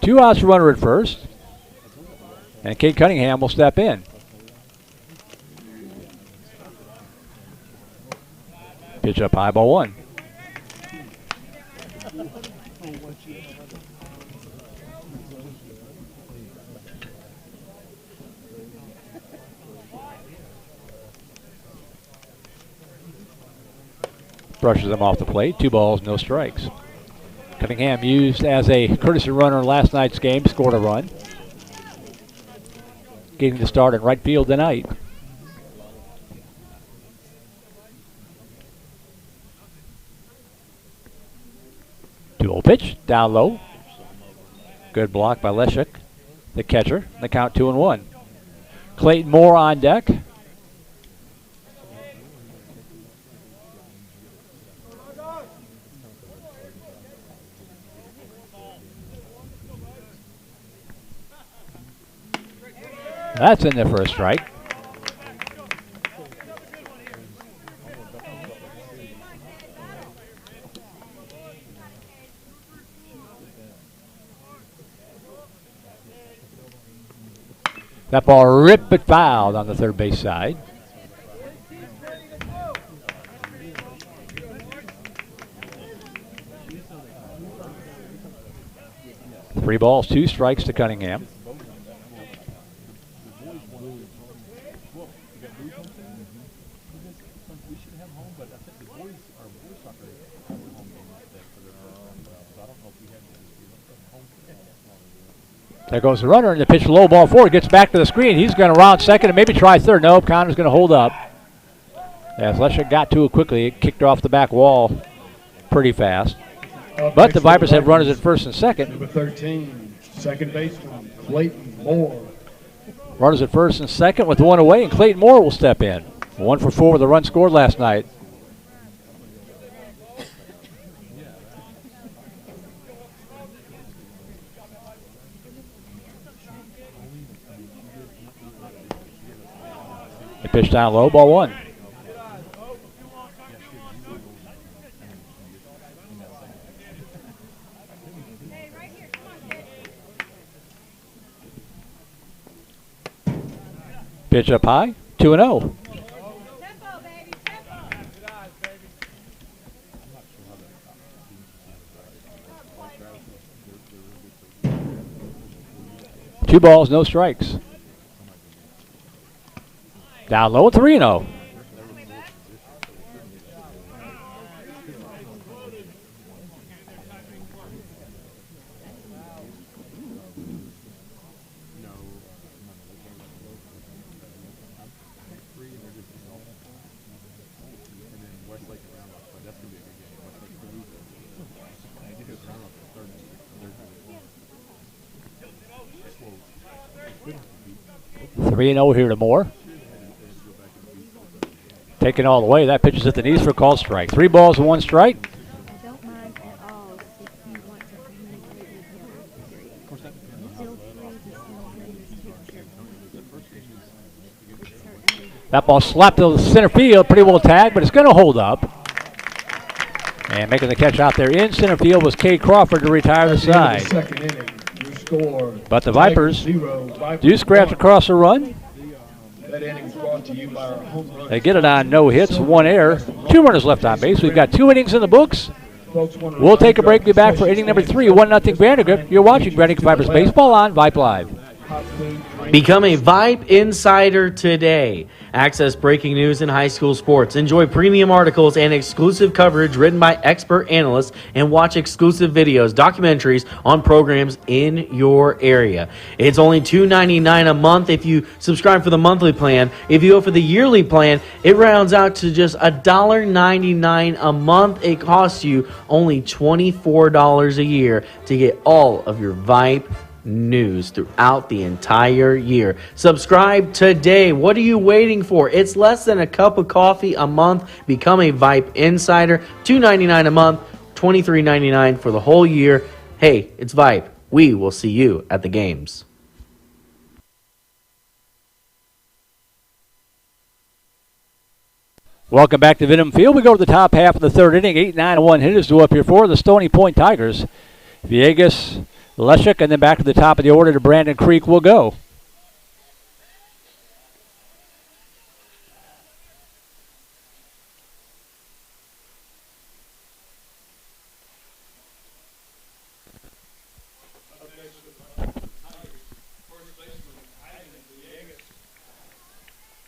Two outs, runner at first. And Cade Cunningham will step in. Pitch up high, ball 1. Brushes them off the plate. 2 balls, no strikes. Cunningham used as a courtesy runner in last night's game, scored a run. Getting the start in right field tonight. 2-0 pitch, down low. Good block by Leshik, the catcher. The count 2-1. Clayton Moore on deck. That's in there for a strike. That ball ripped but fouled on the third base side. Three balls, 2 strikes to Cunningham. There goes the runner, and the pitch low ball forward. Gets back to the screen. He's going to round second and maybe try third. Nope, Connor's going to hold up. As Leshek got to it quickly, it kicked off the back wall pretty fast. But the Vipers have runners at first and second. Number 13, second baseman, Clayton Moore. Runners at first and second with one away, and Clayton Moore will step in. 1 for 4 with a run scored last night. He pitched down low, ball 1. Pitch up high, 2-0. Two balls, no strikes. Down low, 3-0. Three and 0 here to Moore. Taken all the way. That pitch is at the knees for a called strike. 3 balls and 1 strike. That ball slapped to the center field. Pretty well tagged, but it's going to hold up. And making the catch out there in center field was Kay Crawford to retire the side. Second inning, your score. But the Vipers 0, do scratch across a run. That inning's brought to you by our home run. They get it on no hits, 1 error, 2 runners left on base. We've got 2 innings in the books. We'll take a break. Be back for inning number 3, 1-0 Vandergrift. You're watching Vandergrift Vipers baseball on Vype Live. Become a Vype Insider today. Access breaking news in high school sports. Enjoy premium articles and exclusive coverage written by expert analysts, and watch exclusive videos, documentaries on programs in your area. It's only $2.99 a month if you subscribe for the monthly plan. If you go for the yearly plan, it rounds out to just $1.99 a month. It costs you only $24 a year to get all of your Vype news throughout the entire year. Subscribe today. What are you waiting for? It's less than a cup of coffee a month. Become a Vype Insider. $2.99 a month, $23.99 for the whole year. Hey, it's Vype. We will see you at the games. Welcome back to Venom Field. We go to the top half of the third inning. 8-9-1 hitters to up here for the Stony Point Tigers. Villegas, Leshek, and then back to the top of the order to Brandon Creek will go.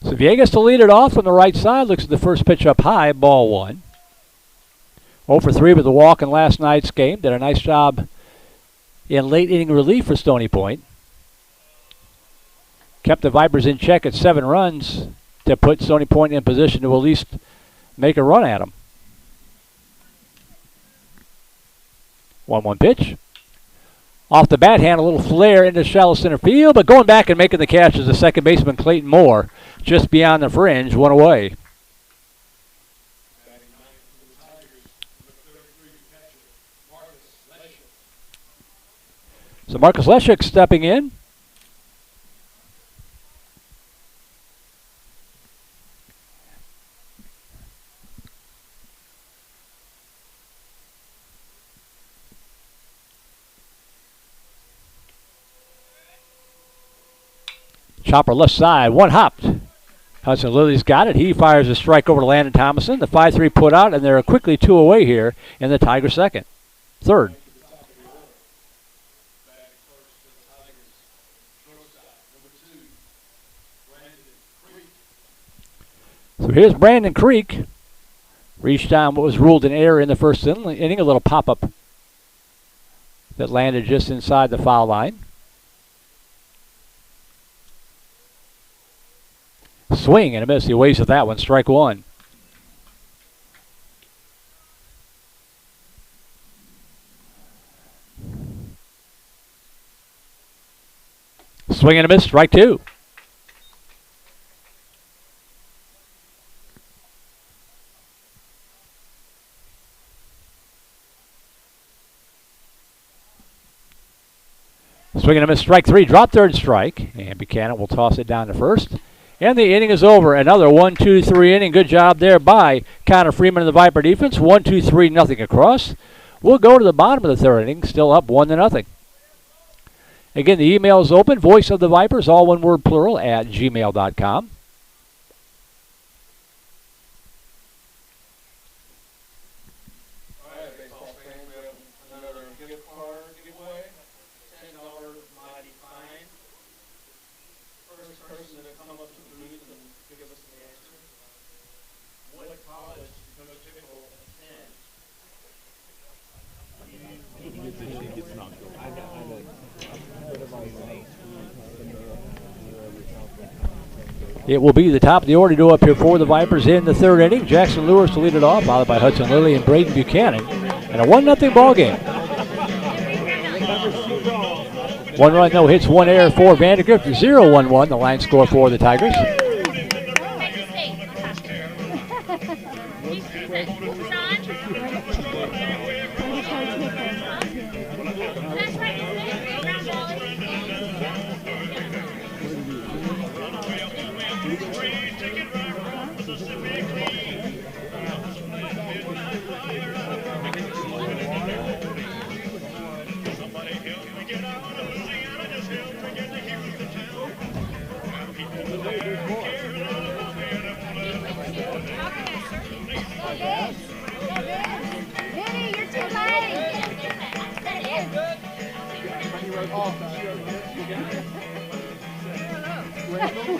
So Villegas to lead it off from the right side. Looks at the first pitch up high, ball 1. 0 for 3 with the walk in last night's game. Did a nice job in late inning relief for Stony Point. Kept the Vipers in check at 7 runs to put Stony Point in position to at least make a run at them. 1-1 pitch. Off the bat hand, a little flare into shallow center field, but going back and making the catch is the second baseman Clayton Moore, just beyond the fringe, 1 away. So Marcus Leshek stepping in. Chopper left side, 1 hopped. Hudson Lily's got it. He fires a strike over to Landon Thomason. The 5-3 put out, and they're quickly 2 away here in the Tiger third. So here's Brandon Creek. Reached down what was ruled an error in the first inning. A little pop-up that landed just inside the foul line. Swing and a miss. He waves at that one. Strike one. Swing and a miss. Strike two. Swing and a miss. Strike three. Drop third strike. And Buchanan will toss it down to first. And the inning is over. Another 1-2-3 inning. Good job there by Connor Freeman of the Viper defense. 1-2-3 nothing across. We'll go to the bottom of the third inning. Still up 1-0. Again, the email is open. Voice of the Vipers, all one word plural, at gmail.com. It will be the top of the order to up here for the Vipers in the third inning. Jackson Lewis to lead it off, followed by Hudson Lilly and Braden Buchanan. And a 1-0 ball game. 1 run, no hits, 1 error for Vandegrift. 0-1-1, the line score for the Tigers.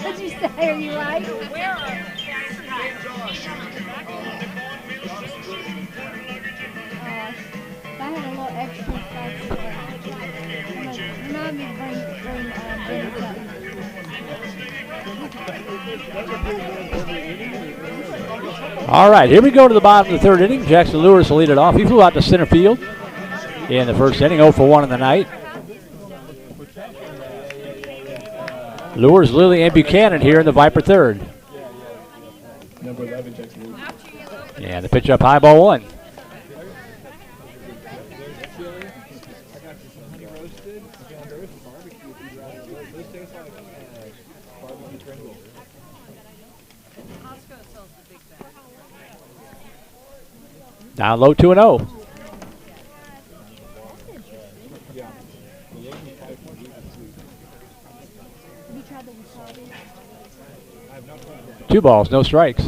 What'd you say? Are you right? Where are you? If I had a little extra spice, remind me to bring Benny something. All right, here we go to the bottom of the third inning. Jackson Lewis will lead it off. He flew out to center field in the first inning, 0 for 1 in the night. Lures, Lilly, and Buchanan here in the Viper third. Number 11, Jackson Lewis. And the pitch up high, ball one. Down low, 2-0. Two balls, no strikes.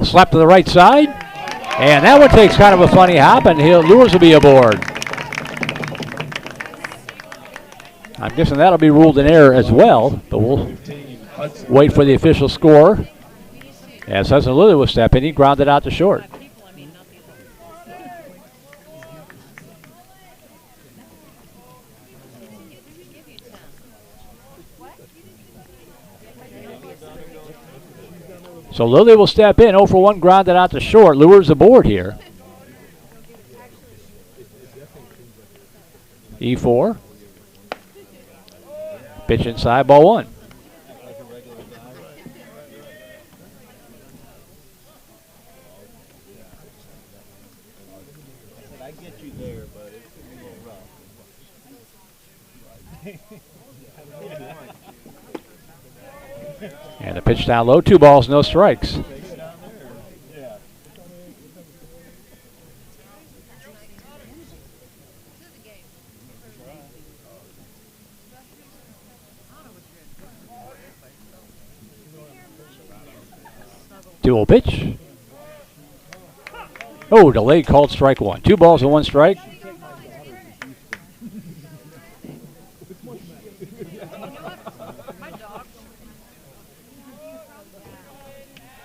Slap to the right side. And that one takes kind of a funny hop, and Lures will be aboard. I'm guessing that'll be ruled an error as well, but we'll wait for the official score. As Hudson Lilly will step in, he grounded out to short. So Lilly will step in, 0 for 1, grounded out to short. Lures aboard here. E4. Pitch inside, ball one. I get you there, but it's a little rough. And the pitch down low, 2 balls, no strikes. Dual pitch. Oh, delayed called strike one. 2 balls and 1 strike.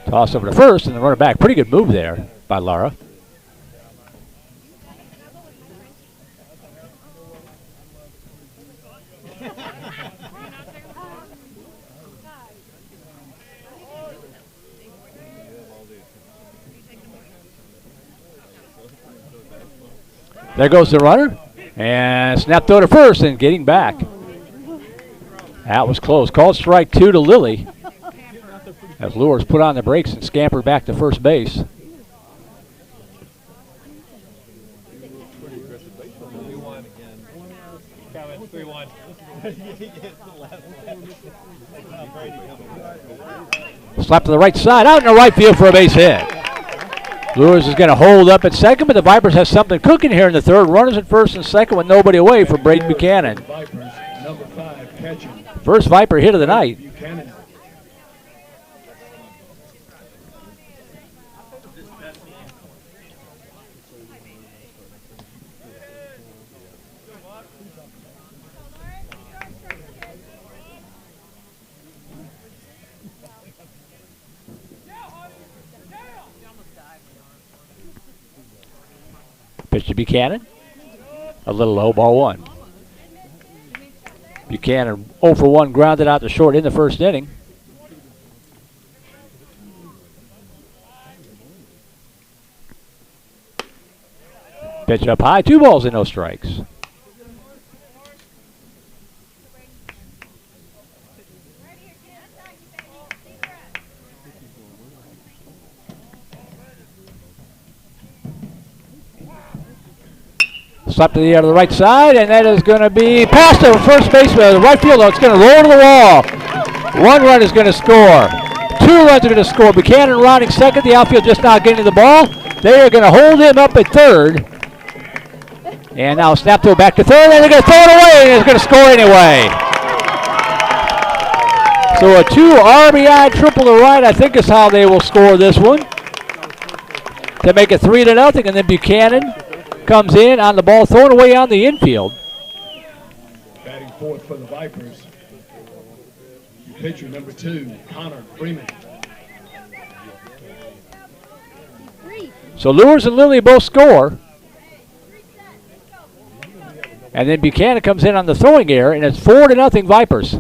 Toss over to first and the runner back. Pretty good move there by Lara. There goes the runner. And snap throw to first and getting back. That was close. Called strike 2 to Lilly. As Lures put on the brakes and scampered back to first base. Slap to the right side, out in the right field for a base hit. Lures is going to hold up at second, but the Vipers have something cooking here in the third. Runners at first and second with nobody away for Braden Buchanan. First Viper hit of the night. Pitch to Buchanan. A little low, ball 1. Buchanan 0 for 1, grounded out to short in the first inning. Pitch up high, 2 balls and no strikes. Slap to the air to the right side, and that is going to be past the first baseman, the right fielder. It's going to roll to the wall. 1 run is going to score. 2 runs are going to score. Buchanan rounding second. The outfield just not getting the ball. They are going to hold him up at third. And now snap throw back to third, and they're going to throw it away, and it's going to score anyway. So a 2 RBI triple to right, I think is how they will score this one. To make it 3-0, and then Buchanan comes in on the ball, thrown away on the infield. Batting fourth for the Vipers. Pitcher number 2, Connor Freeman. So Lures and Lilly both score. And then Buchanan comes in on the throwing error, and it's 4-0 Vipers.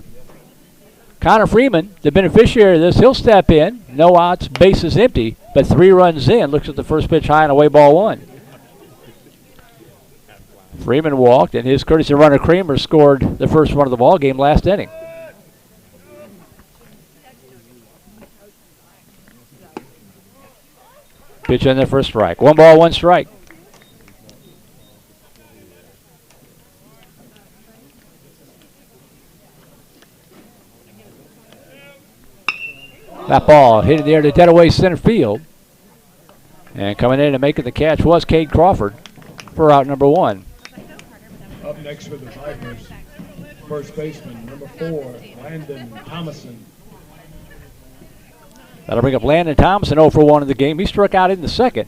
Connor Freeman, the beneficiary of this, he'll step in. No outs, base is empty, but 3 runs in. Looks at the first pitch high and away, ball 1. Freeman walked, and his courtesy runner Kramer scored the first run of the ball game last inning. Pitch in there for a strike. 1 ball, 1 strike. That ball hit in the air to dead away center field. And coming in and making the catch was Cade Crawford for out number 1. Up next for the Vipers, first baseman number 4, Landon Thomason. That'll bring up Landon Thomason 0 for 1 in the game. He struck out in the second.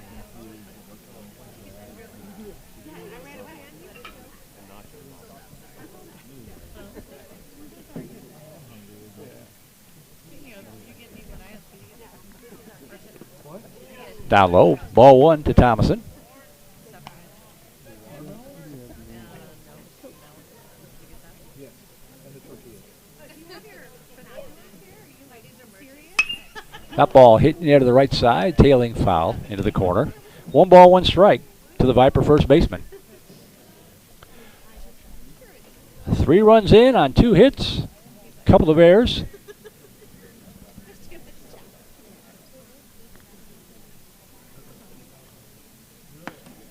Down low, ball 1 to Thomason. That ball hit in the air to the right side, tailing foul into the corner. 1 ball, 1 strike to the Viper first baseman. 3 runs in on 2 hits, couple of errors.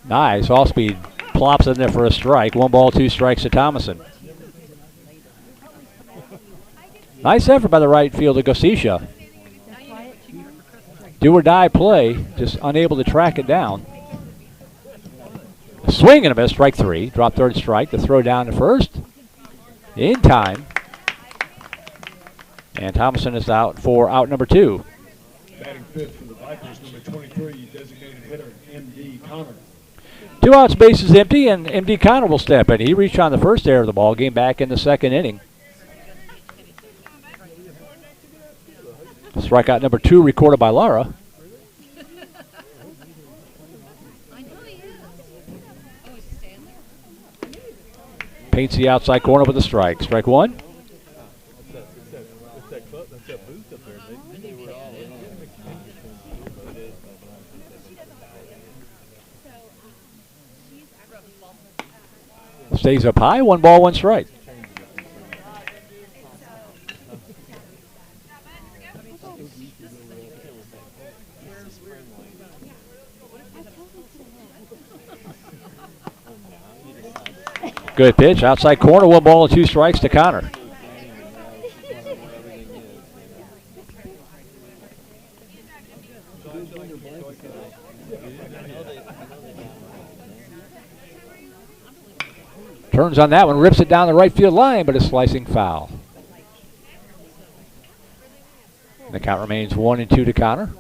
Nice, off speed plops in there for a strike. 1 ball, 2 strikes to Thomason. Nice effort by the right fielder, Gossisha. Do or die play, just unable to track it down. A swing and a miss, strike 3. Drop third strike, the throw down to first. In time. And Thomason is out for out number 2. Batting fifth for the Vipers, number 23, designated hitter, M.D. Connor. 2 outs, base is empty, and M.D. Connor will step in. He reached on the first error of the ball game back in the second inning. Strikeout number 2 recorded by Lara. Paints the outside corner with a strike. Strike 1. Stays up high, 1 ball, 1 strike. Good pitch, outside corner, 1 ball and 2 strikes to Connor. Turns on that one, rips it down the right field line, but a slicing foul. The count remains 1-2 to Connor.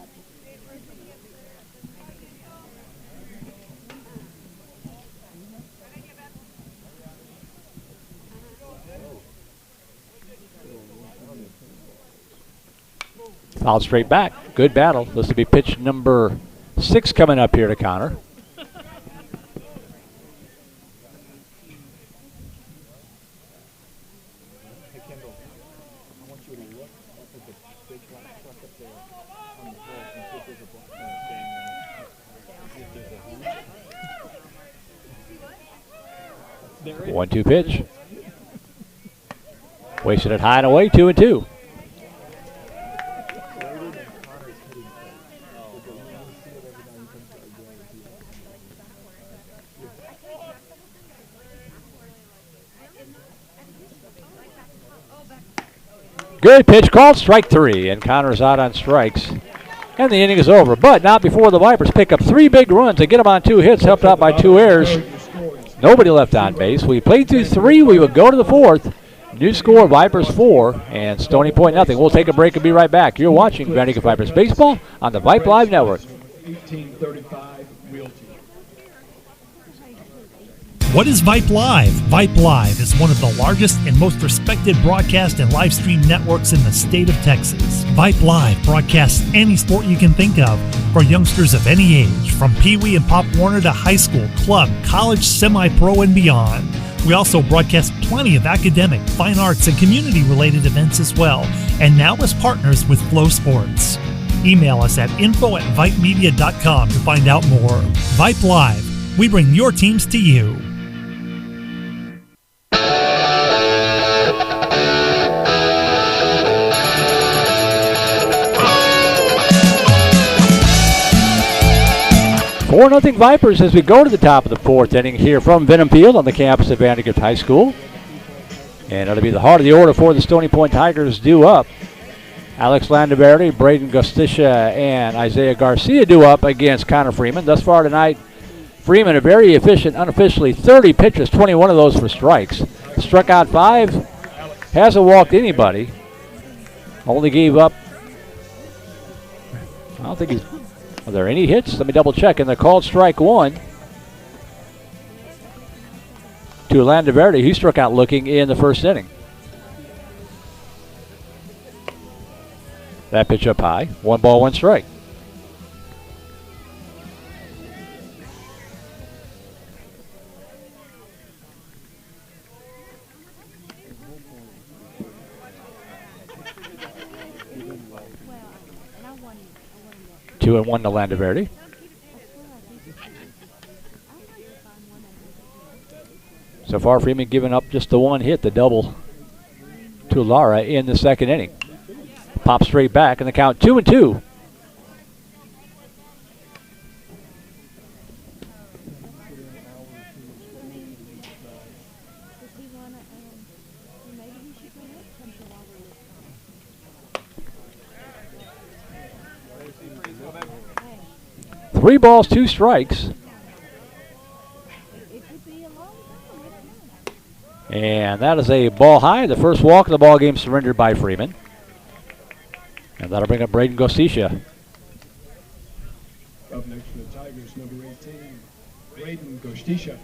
Fouled straight back. Good battle. This will be pitch number 6 coming up here to Connor. One, 2 pitch. Wasted it high and away, 2-2. Good pitch called, strike 3, and Connor's out on strikes. And the inning is over, but not before the Vipers pick up 3 big runs to get them on 2 hits, helped out by 2 errors. Nobody left on base. We played through 3. We would go to the 4th. New score, Vipers 4 and Stony Point nothing. We'll take a break and be right back. You're watching Vandergrift Vipers Baseball on the Vype Live Network. 1835 Realty. What is Vype Live? Vype Live is one of the largest and most respected broadcast and live stream networks in the state of Texas. Vype Live broadcasts any sport you can think of for youngsters of any age, from Pee Wee and Pop Warner to high school, club, college, semi-pro, and beyond. We also broadcast plenty of academic, fine arts, and community-related events as well, and now as partners with Flow Sports. Email us at info@vypemedia.com to find out more. Vype Live, we bring your teams to you. Four nothing Vipers as we go to the top of the 4th inning here from Venom Field on the campus of Vandergrift High School. And it'll be the heart of the order for the Stony Point Tigers due up. Alex Landaverde, Braden Gostisha, and Isaiah Garcia due up against Connor Freeman. Thus far tonight, Freeman a very efficient, unofficially 30 pitches, 21 of those for strikes. Struck out 5, hasn't walked anybody. Only gave up, I don't think he's, are there any hits? Let me double check. And they're called strike 1 to Landaverde. He struck out looking in the 1st inning. That pitch up high. 1 ball, 1 strike. Two and 1 to Landaverde. So far, Freeman giving up just the 1 hit, the double to Lara in the 2nd inning. Pop straight back, and the count 2-2. Three balls, 2 strikes. And that is a ball high. The first walk of the ball game surrendered by Freeman. And that'll bring up Braden Gostisha. Up next for the Tigers, number 18, Braden Gostisha.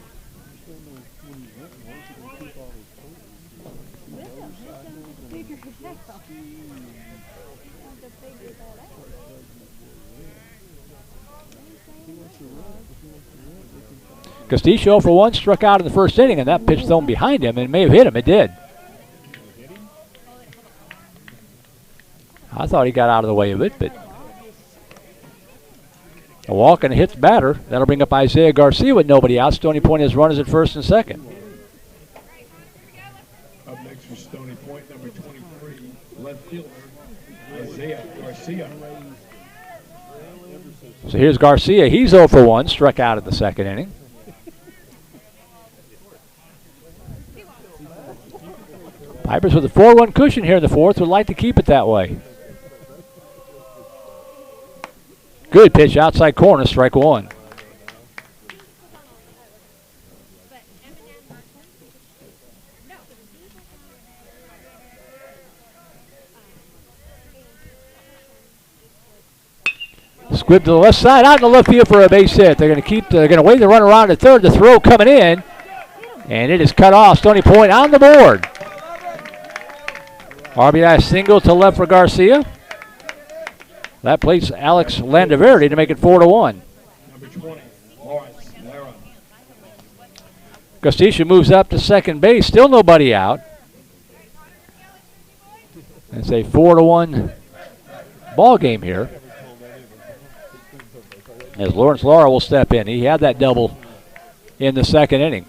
Castillo for 1 struck out in the 1st inning, and that pitch thrown behind him, and it may have hit him. It did. I thought he got out of the way of it, but A walk and a hits batter. That'll bring up Isaiah Garcia with nobody out. Stony Point has runners at first and second. Up next for Stony Point, number 23, left fielder, Isaiah Garcia. So here's Garcia. He's 0 for 1, struck out in the second inning. Vipers with a 4-1 cushion here in the fourth would like to keep it that way. Good pitch outside corner, strike one. Squib to the left side, out in the left field for a base hit. They're going to wave the run around at third. The throw coming in, and it is cut off. Stony Point on the board. RBI single to left for Garcia. That places Alex Landaverde to make it 4-1. Number 20, Lawrence Lara. Costisha moves up to second base. Still nobody out. It's a 4-1 ball game here. As Lawrence Lara will step in. He had that double in the second inning.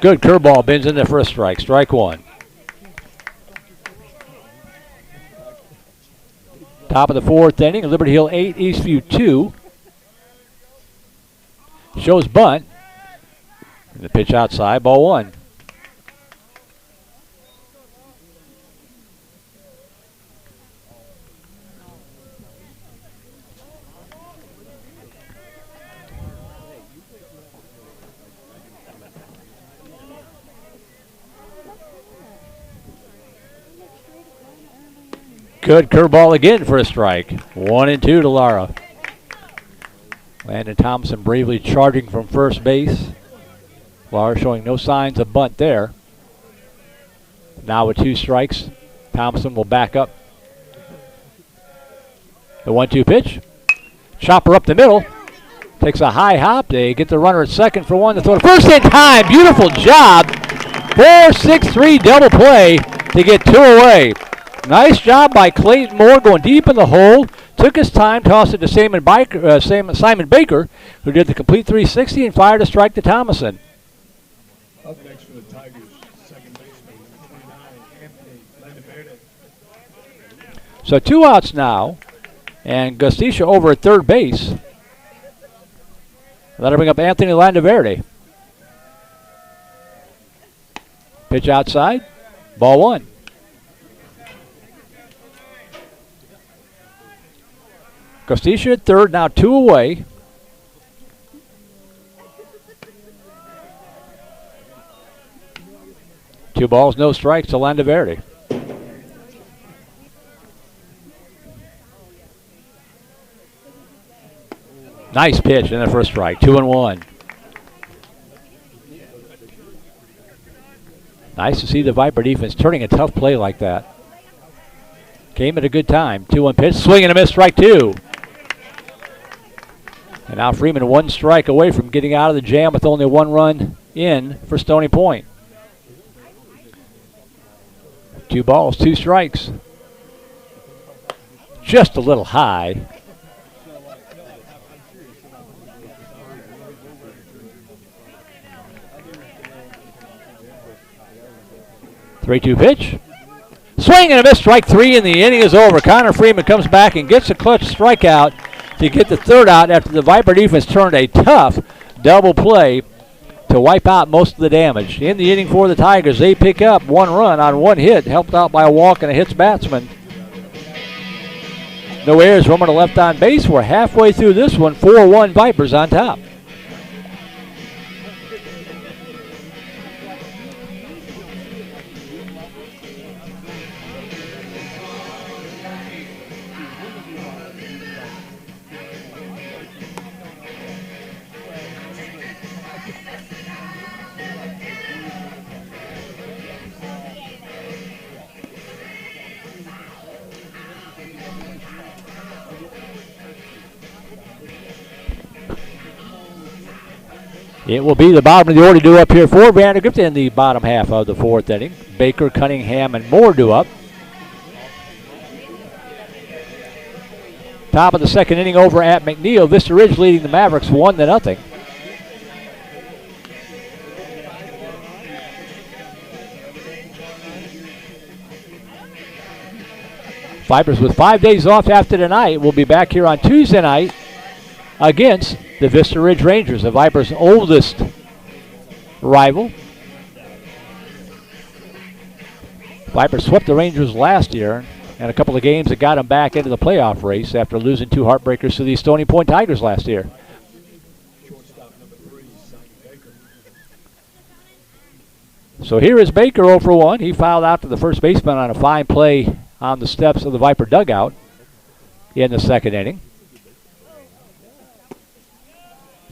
Good curveball, bends in there for a strike. Strike one. Top of the fourth inning, Liberty Hill 8, Eastview 2. Shows bunt. And the pitch outside, ball one. Good curveball again for a strike. 1-2 to Lara. Landon Thompson bravely charging from first base. Lara showing no signs of bunt there. Now with 2 strikes, Thompson will back up. The 1-2 pitch. Chopper up the middle. Takes a high hop. They get the runner at second for one to throw to first in time. Beautiful job. 4-6-3 double play to get 2 away. Nice job by Clayton Moore going deep in the hole. Took his time, tossed it to Simon Baker, who did the complete 360 and fired a strike to Thomason. Up next for the Tigers, second baseman, number 29, Anthony Landaverde. So 2 outs now, and Gustisha over at third base. That'll bring up Anthony Landaverde. Pitch outside, ball one. Gustisha at third, now 2 away. Two balls, no strikes to Landaverde. Nice pitch in the first strike, 2-1. Nice to see the Viper defense turning a tough play like that. Came at a good time. 2-1 pitch, swing and a miss, strike 2. And now Freeman 1 strike away from getting out of the jam with only 1 run in for Stony Point. 2 balls, 2 strikes. Just a little high. Three-two pitch. Swing and a miss, strike 3, and the inning is over. Connor Freeman comes back and gets a clutch strikeout to get the third out after the Viper defense turned a tough double play to wipe out most of the damage. In the inning for the Tigers, they pick up 1 run on 1 hit, helped out by a walk and a hits batsman. No errors, runner to left on base. We're halfway through this one, 4-1 Vipers on top. It will be the bottom of the order due up here for Vandergrift in the bottom half of the fourth inning. Baker, Cunningham, and Moore due up. Top of the second inning over at McNeil. Vista Ridge leading the Mavericks 1-0. Vipers with 5 days off after tonight will be back here on Tuesday night against the Vista Ridge Rangers, the Vipers' oldest rival. Vipers swept the Rangers last year, and a couple of games that got them back into the playoff race after losing 2 heartbreakers to the Stony Point Tigers last year. So here is Baker 0 for 1. He fouled out to the first baseman on a fine play on the steps of the Viper dugout in the second inning.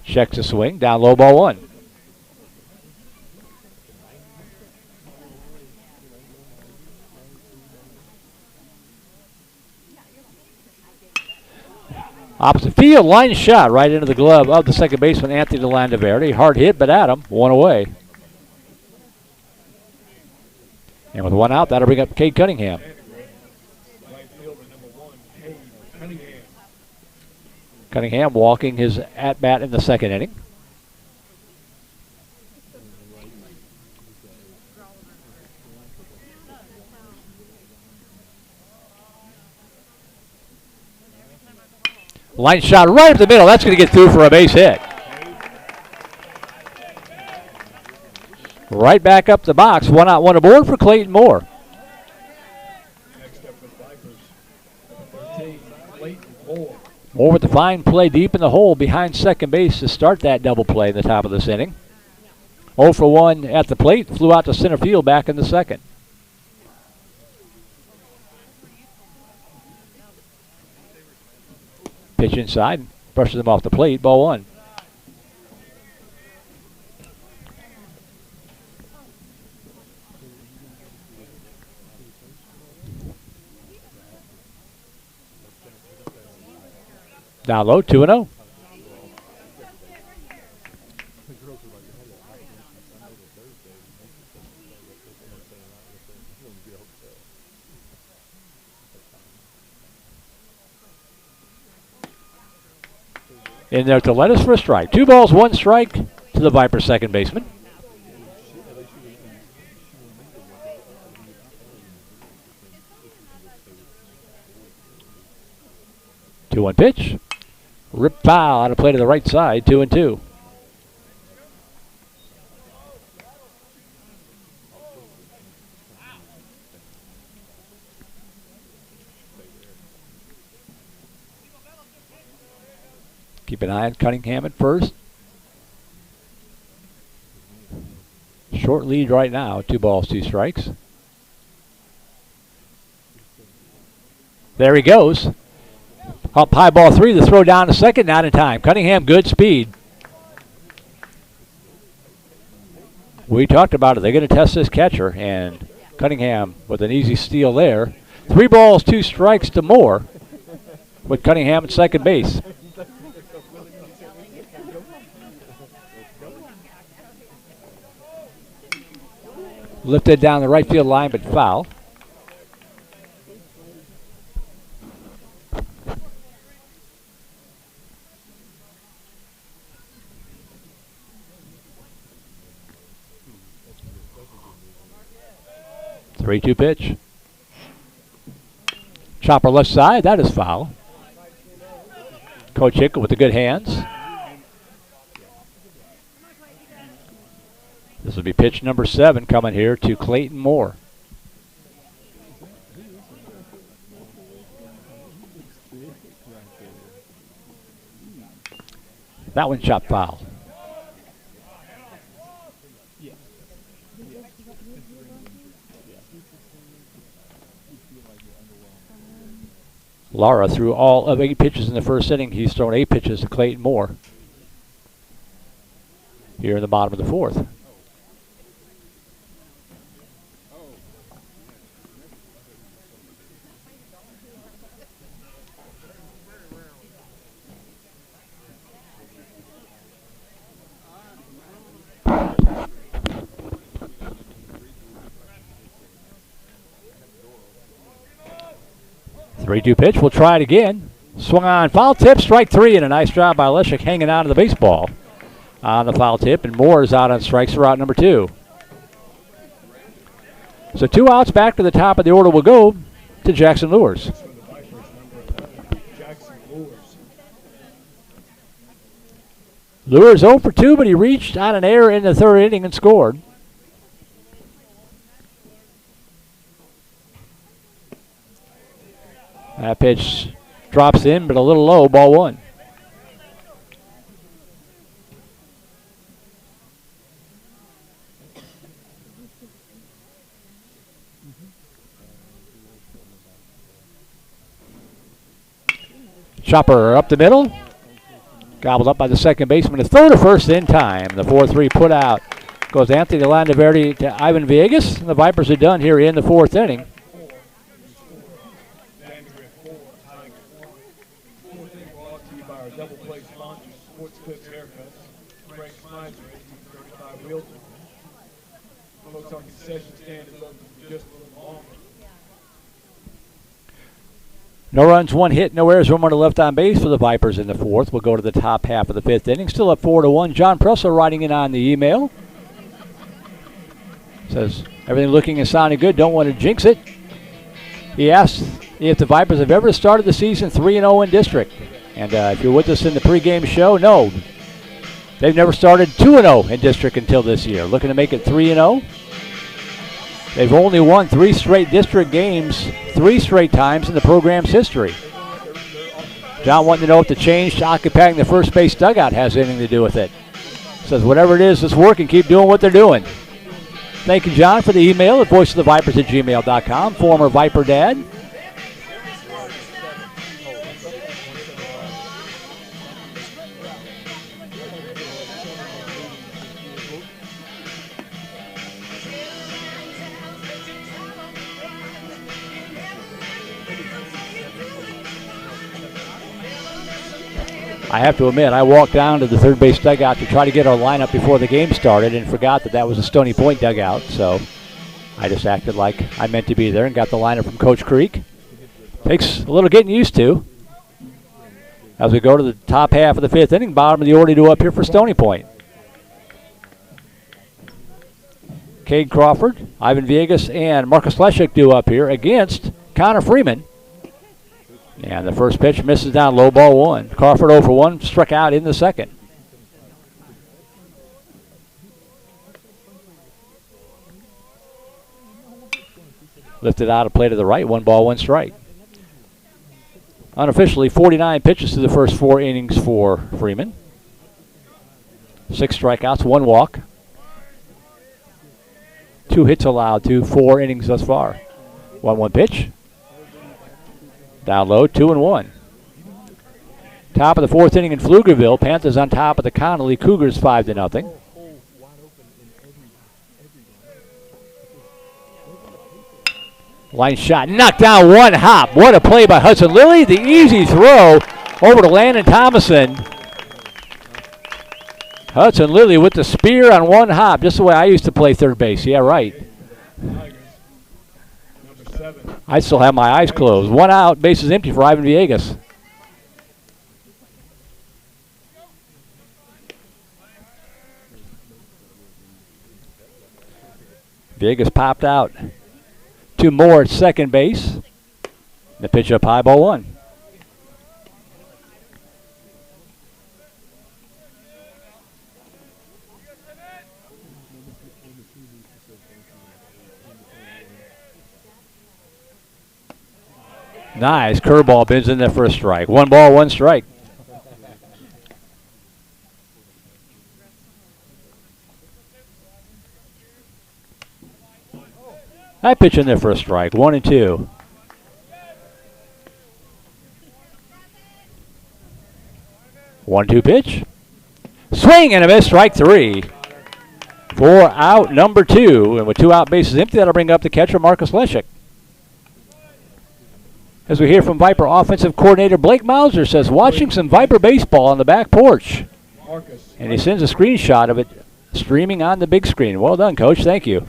Checks the swing, down low, ball 1. Opposite field, line shot right into the glove of the second baseman, Anthony Landaverde. Hard hit, but at him, 1 away. And with 1 out, that'll bring up Cade Cunningham. Cunningham walking his at-bat in the second inning. Line shot right up the middle. That's going to get through for a base hit. Right back up the box. 1 out, 1 aboard for Clayton Moore. Moore with the fine play deep in the hole behind second base to start that double play in the top of this inning. 0 for 1 at the plate. Flew out to center field back in the second. Pitch inside. Brushes him off the plate. Ball 1. Down low, 2-0. In there to let us for a strike. 2 balls, 1 strike to the Viper second baseman. Two-one pitch. Rip foul out of play to the right side, 2-2. Keep an eye on Cunningham at first. Short lead right now, 2 balls, 2 strikes. There he goes. Up high, ball 3, the throw down to second, not in time. Cunningham, good speed. We talked about it. They're going to test this catcher, and Cunningham with an easy steal there. 3 balls, 2 strikes to Moore with Cunningham at second base. Lifted down the right field line, but foul. Three-two pitch. Chopper left side, that is foul. Coach Hickle with the good hands. This will be pitch number 7 coming here to Clayton Moore. That one shot foul. Lara threw all of 8 pitches in the first inning. He's thrown 8 pitches to Clayton Moore here in the bottom of the 4th. Three-two pitch. We'll try it again. Swung on, foul tip, strike 3, and a nice job by Leshik hanging on to the baseball on the foul tip, and Moore is out on strikes for out number 2. So 2 outs, back to the top of the order will go to Jackson Lures. Lures 0 for 2, but he reached on an error in the 3rd inning and scored. That pitch drops in, but a little low, ball 1. Chopper up the middle. Gobbled up by the second baseman. A throw to first in time. The 4-3 put out goes Anthony Landaverde to Ivan Villegas. And the Vipers are done here in the 4th inning. No runs, 1 hit, no errors, 1 runner left on base for the Vipers in the 4th. We'll go to the top half of the 5th inning. Still up 4-1. John Pressler writing in on the email. Says, everything looking and sounding good. Don't want to jinx it. He asked if the Vipers have ever started the season 3-0 in district. And if you're with us in the pregame show, no. They've never started 2-0 in district until this year. Looking to make it 3-0. They've only won 3 straight district games 3 straight times in the program's history. John wanting to know if the change to occupying the first base dugout has anything to do with it. Says whatever it is, it's working. Keep doing what they're doing. Thank you, John, for the email at voiceofthevipers@gmail.com. Former Viper dad. I have to admit, I walked down to the third base dugout to try to get our lineup before the game started and forgot that was a Stony Point dugout. So I just acted like I meant to be there and got the lineup from Coach Creek. Takes a little getting used to. As we go to the top half of the 5th inning, bottom of the order due up here for Stony Point. Cade Crawford, Ivan Villegas, and Marcus Leshik due up here against Connor Freeman. And the first pitch misses down low, ball 1. Crawford 0 for 1, struck out in the 2nd. Lifted out of play to the right, 1 ball, 1 strike. Unofficially, 49 pitches to the first 4 innings for Freeman. 6 strikeouts, 1 walk. 2 hits allowed to 4 innings thus far. 1-1 pitch. Down low, 2-1. Top of the 4th inning in Pflugerville. Panthers on top of the Connolly Cougars 5-0. Line shot, knocked down 1 hop. What a play by Hudson Lilly. The easy throw over to Landon Thomason. Hudson Lilly with the spear on 1 hop, just the way I used to play third base. Yeah, right. I still have my eyes closed. 1 out, bases empty for Ivan Villegas. Villegas popped out. 2 more at second base. The pitch up high, ball 1. Nice curveball, bends in there for a strike. 1 ball, 1 strike. That pitch in there for a strike. 1-2. One-two pitch. Swing and a miss, strike 3. For out number 2. And with 2 out bases empty, that'll bring up the catcher, Marcus Leshik. As we hear from Viper offensive coordinator Blake Mauser, says watching some Viper baseball on the back porch. And he sends a screenshot of it streaming on the big screen. Well done, Coach. Thank you.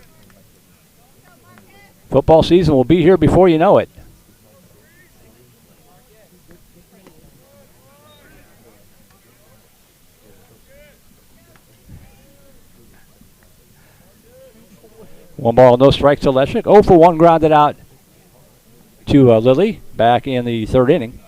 Football season will be here before you know it. 1 ball, no strikes to Leshik. 0 for 1 grounded out to Lilly back in the 3rd inning.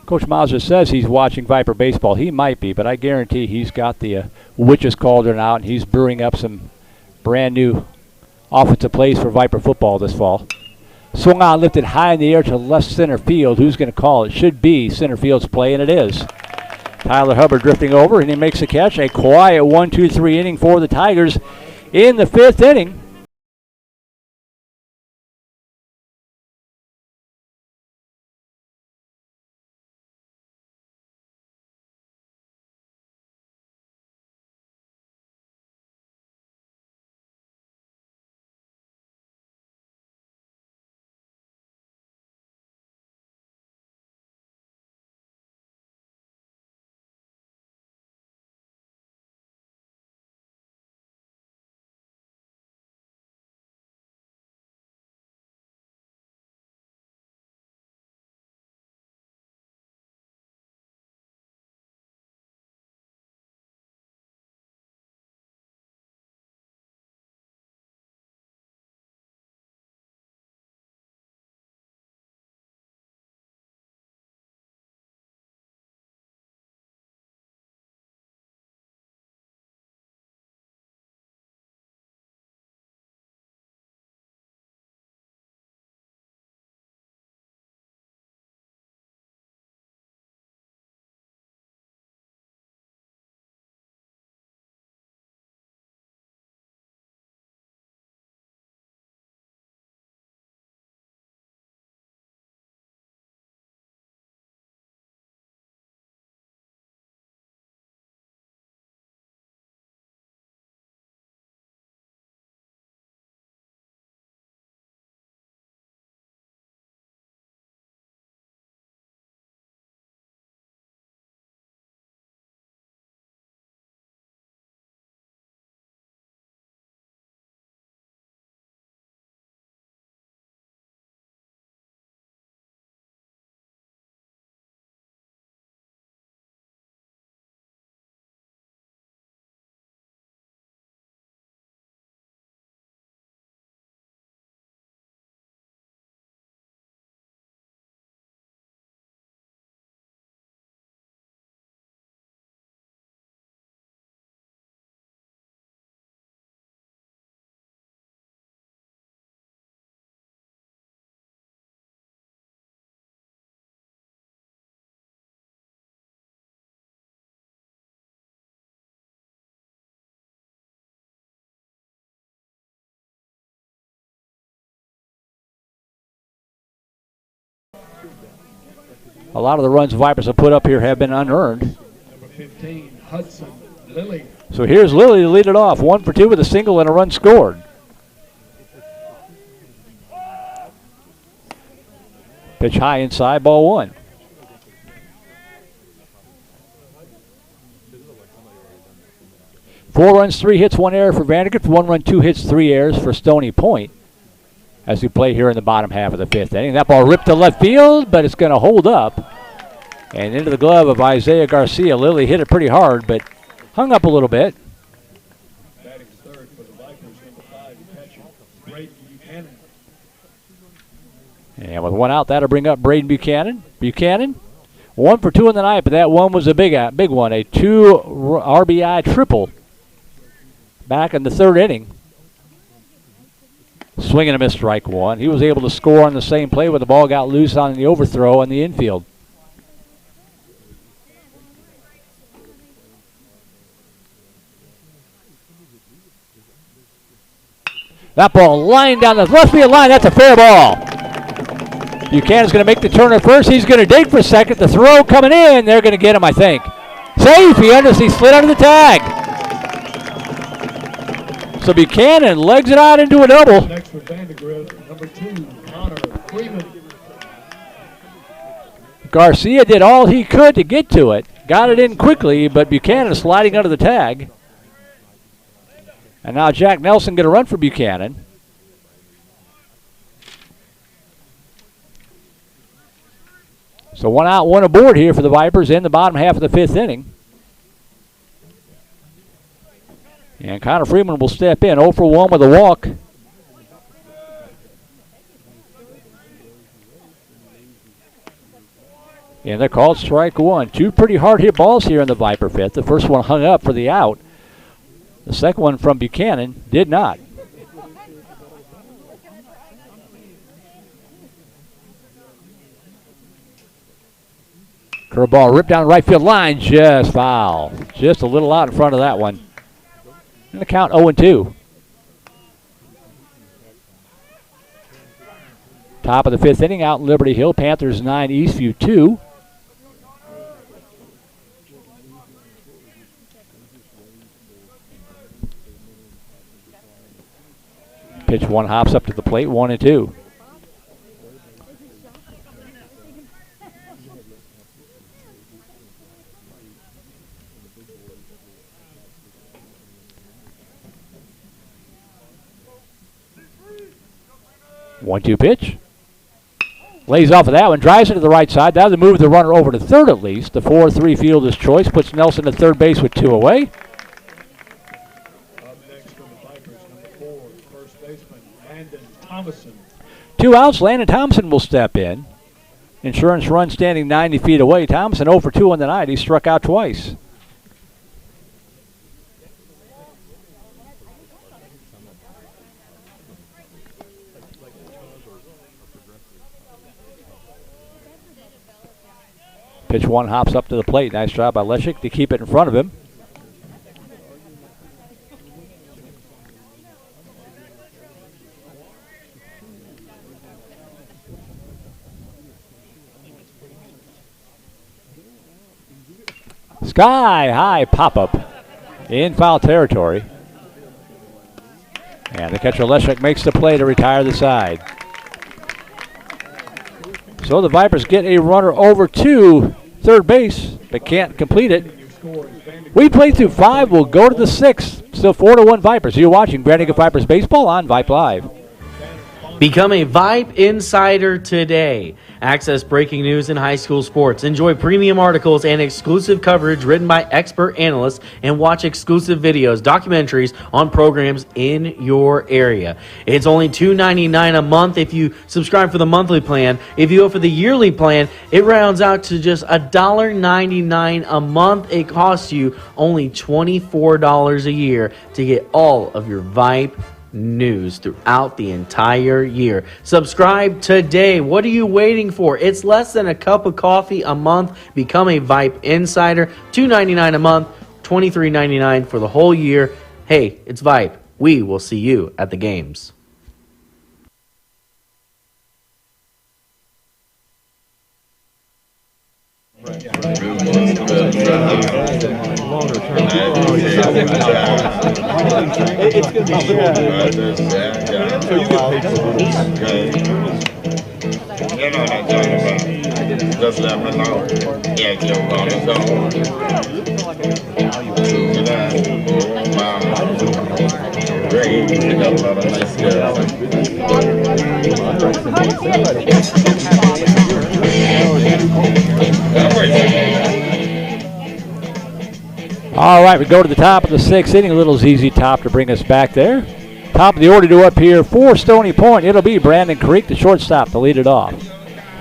Coach Mauser says he's watching Viper baseball. He might be, but I guarantee he's got the witch's cauldron out, and he's brewing up some brand new offensive plays for Viper football this fall. Swung on, lifted high in the air to left center field. Who's going to call it? Should be center field's play, and it is. Tyler Hubbard drifting over, and he makes a catch. A quiet 1-2-3 inning for the Tigers in the 5th inning. A lot of the runs Vipers have put up here have been unearned. Number 15, Hudson Lilly. So here's Lilly to lead it off. 1 for 2 with a single and a run scored. Pitch high inside, ball 1. Four runs, 3 hits, 1 error for Vandegrift. 1 run, 2 hits, 3 errors for Stony Point as we play here in the bottom half of the 5th inning. That ball ripped to left field, but it's going to hold up. And into the glove of Isaiah Garcia. Lilly hit it pretty hard, but hung up a little bit. Batting 3rd for the Vipers, number 5, catcher, Braden Buchanan. And with 1 out, that'll bring up Braden Buchanan. Buchanan, 1 for 2 in the night, but that one was a big one. A 2 RBI triple back in the 3rd inning. Swing and a miss, strike 1. He was able to score on the same play where the ball got loose on the overthrow in the infield. That ball lined down the left field line. That's a fair ball. Buchanan's going to make the turn at first. He's going to dig for second. The throw coming in. They're going to get him, I think. Safe. He slid under the tag. So Buchanan legs it out into a double. Next for Vandegrift, number 2, Connor Freeman. Garcia did all he could to get to it. Got it in quickly, but Buchanan sliding under the tag. And now Jack Nelson going to run for Buchanan. So 1 out, 1 aboard here for the Vipers in the bottom half of the 5th inning. And Connor Freeman will step in, 0 for 1 with a walk. And they're called strike 1. 2 pretty hard hit balls here in the Viper 5th. The first one hung up for the out. The second one from Buchanan did not. Curveball ripped down the right field line, just foul. Just a little out in front of that one. And the count 0-2. Top of the 5th inning out in Liberty Hill. Panthers 9, Eastview 2. Pitch 1 hops up to the plate, 1-2. One-two pitch. Lays off of that one, drives it to the right side. That would move the runner over to third at least. The 4-3 fielder's choice puts Nelson at third base with 2 away. Up next for the Vipers, number 4, first baseman Landon Thomason. 2 outs, Landon Thompson will step in. Insurance run standing 90 feet away. Thompson 0 for 2 on the night. He struck out twice. Pitch 1 hops up to the plate. Nice job by Leshik to keep it in front of him. Sky high pop-up in foul territory. And the catcher Leshik makes the play to retire the side. So the Vipers get a runner over to third base, but can't complete it. We played through 5. We'll go to the 6th. Still 4-1 Vipers. You're watching Vandegrifft Vipers Baseball on Vype Live. Become a Vype Insider today. Access breaking news in high school sports. Enjoy premium articles and exclusive coverage written by expert analysts, and watch exclusive videos, documentaries on programs in your area. It's only $2.99 a month if you subscribe for the monthly plan. If you go for the yearly plan, it rounds out to just $1.99 a month. It costs you only $24 a year to get all of your Vype news throughout the entire year. Subscribe today. What are you waiting for? It's less than a cup of coffee a month. Become a Vype Insider. $2.99 a month, $23.99 for the whole year. Hey, it's Vype. We will see you at the games. It's going to be short. So you get paid for this. You know what I'm talking about. Just let me know. Yeah, you're on the zone. Great. You got a lot of nice All right, we go to the top of the 6th inning. A little ZZ Top to bring us back there. Top of the order to up here for Stony Point. It'll be Brandon Creek, the shortstop, to lead it off.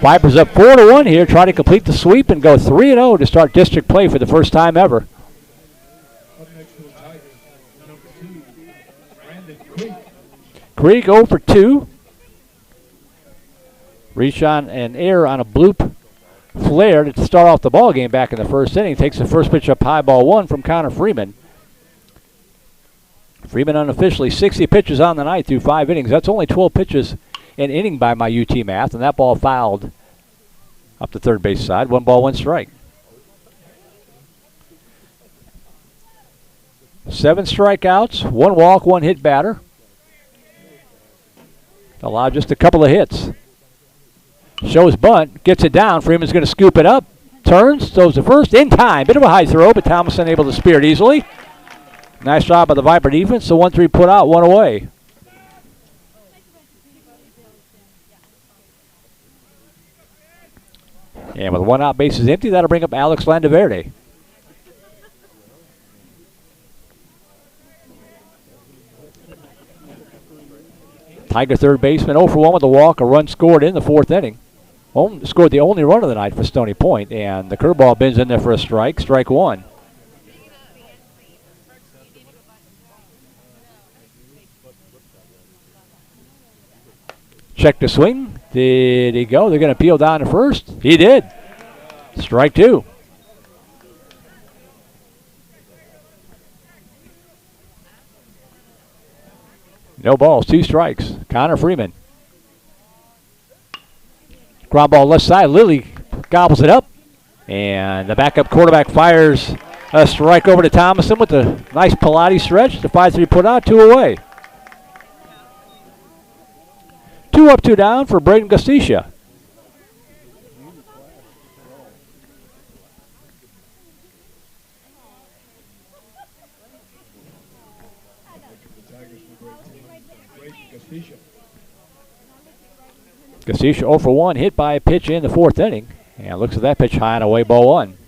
Vipers up 4-1 here, try to complete the sweep and go 3-0 to start district play for the first time ever. Up next for the Tigers, number 2, Brandon Creek. Creek 0 for 2. Reach on an error on a bloop flare to start off the ball game back in the first inning. Takes the first pitch up high, ball 1 from Connor Freeman. Freeman unofficially 60 pitches on the night through 5 innings. That's only 12 pitches an inning by my UT math, and that ball fouled up the third base side. 1 ball, 1 strike. 7 strikeouts, 1 walk, 1 hit batter. Allowed just a couple of hits. Shows bunt, gets it down. Freeman's going to scoop it up. Turns, throws the first in time. Bit of a high throw, but Thomason able to spear it easily. Nice job by the Viper defense. So 1-3 put out, 1 away. And with one out, bases empty, that'll bring up Alex Landaverde. Tiger third baseman 0 for 1 with a walk, a run scored in the fourth inning. Scored the only run of the night for Stony Point, and the curveball bends in there for a strike, strike one. Check the swing. Did he go? They're going to peel down to first. He did. Strike two. No balls, 2 strikes. Connor Freeman. Ground ball left side. Lilly gobbles it up. And the backup quarterback fires a strike over to Thomason with a nice Pilates stretch. The 5-3 put out, 2 away. 2 up, 2 down for Braden Gustisha. Gustisha 0 for 1, hit by a pitch in the fourth inning. And looks at that pitch high and away, ball one.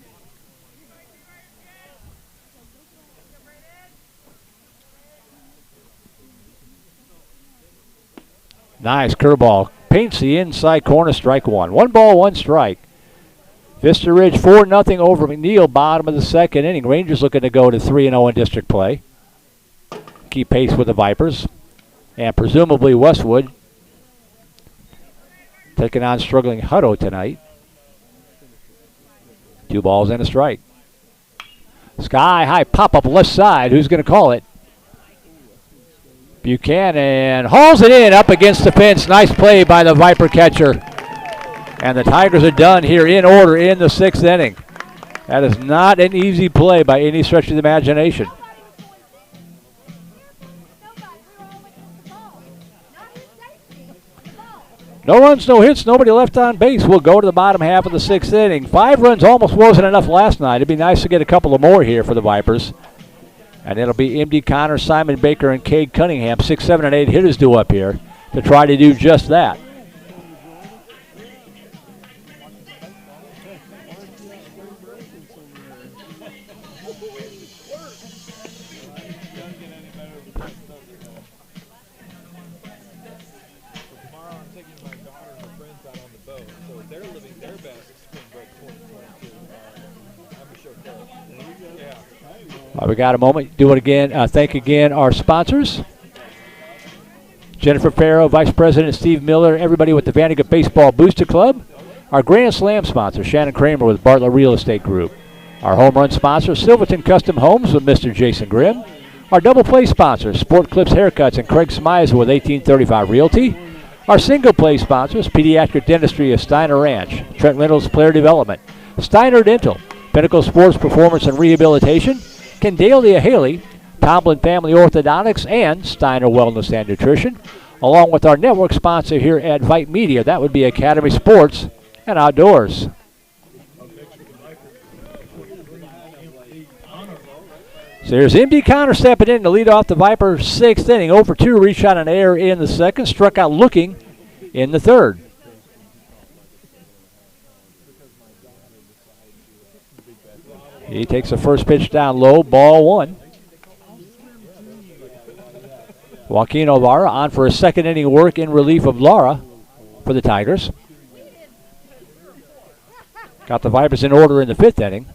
Nice curveball. Paints the inside corner, strike one. 1 ball, 1 strike. Vista Ridge 4-0 over McNeil, bottom of the second inning. Rangers looking to go to 3-0 in district play. Keep pace with the Vipers. And presumably Westwood taking on struggling Hutto tonight. 2 balls and a strike. Sky high pop-up left side. Who's going to call it? Buchanan hauls it in up against the fence. Nice play by the Viper catcher. And the Tigers are done here in order in the 6th inning. That is not an easy play by any stretch of the imagination. No runs, no hits, nobody left on base. We'll go to the bottom half of the 6th inning. 5 runs almost wasn't enough last night. It'd be nice to get a couple of more here for the Vipers. And it'll be M.D. Connor, Simon Baker, and Cade Cunningham. 6, 7, and 8 hitters due up here to try to do just that. We got a moment. Do it again. Thank again our sponsors. Jennifer Farrow, Vice President Steve Miller, everybody with the Vandegrift Baseball Booster Club. Our Grand Slam sponsor, Shannon Kramer with Bartlett Real Estate Group. Our home run sponsor, Silverton Custom Homes with Mr. Jason Grimm. Our double play sponsor, Sport Clips Haircuts and Craig Smizer with 1835 Realty. Our single play sponsors, Pediatric Dentistry of Steiner Ranch, Trent Reynolds Player Development, Steiner Dental, Pinnacle Sports Performance and Rehabilitation, Candalia Haley, Tomlin Family Orthodontics, and Steiner Wellness and Nutrition, along with our network sponsor here at Vype Media. That would be Academy Sports and Outdoors. So there's M.D. Connor stepping in to lead off the Vipers' 6th inning. 0 for 2, reached out an error in the second, struck out looking in the third. He takes the first pitch down low, ball one. Joaquin Ovara on for a second inning work in relief of Lara for the Tigers. Got the Vipers in order in the 5th inning.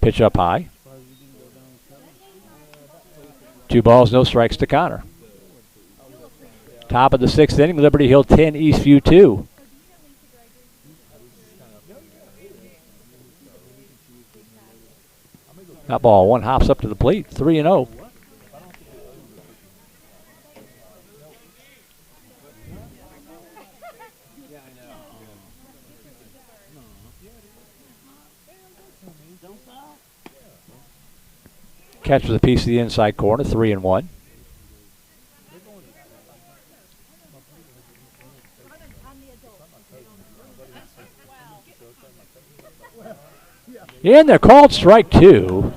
Pitch up high. 2 balls, no strikes to Connor. Top of the 6th inning, Liberty Hill 10, Eastview 2. That ball, 1 hops up to the plate, 3-0. Catch with a piece of the inside corner, 3-1. And they're called strike 2.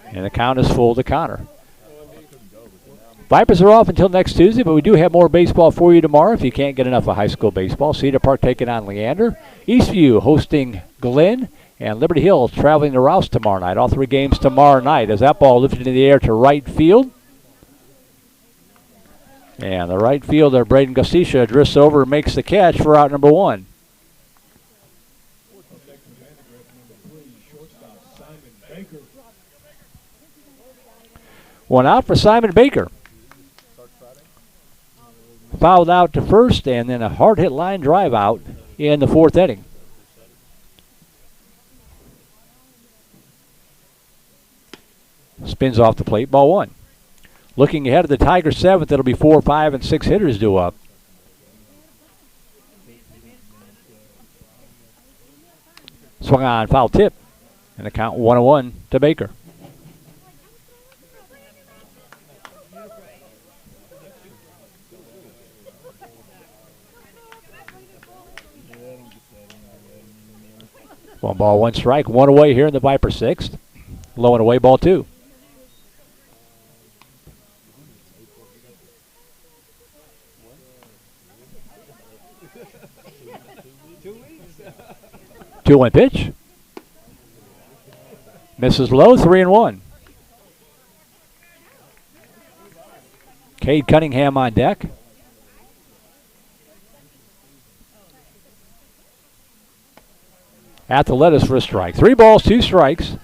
And the count is full to Connor. Vipers are off until next Tuesday, but we do have more baseball for you tomorrow if you can't get enough of high school baseball. Cedar Park taking on Leander. Eastview hosting Glenn. And Liberty Hill traveling to Rouse tomorrow night. All 3 games tomorrow night as that ball lifted in the air to right field. And the right fielder, Braden Gostisha, drifts over and makes the catch for out number 1. One out for Simon Baker. Fouled out to first, and then a hard-hit line drive out in the 4th inning. Spins off the plate, ball 1. Looking ahead of the Tigers' 7th, it'll be 4, 5, and 6 hitters due up. Swung on, foul tip, and the count 1-1 to Baker. One ball, 1 strike, 1 away here in the Viper 6th. Low and away, ball 2. Two-one pitch. Misses low, 3-1. Cade Cunningham on deck. At the lettuce for a strike. 3 balls, 2 strikes.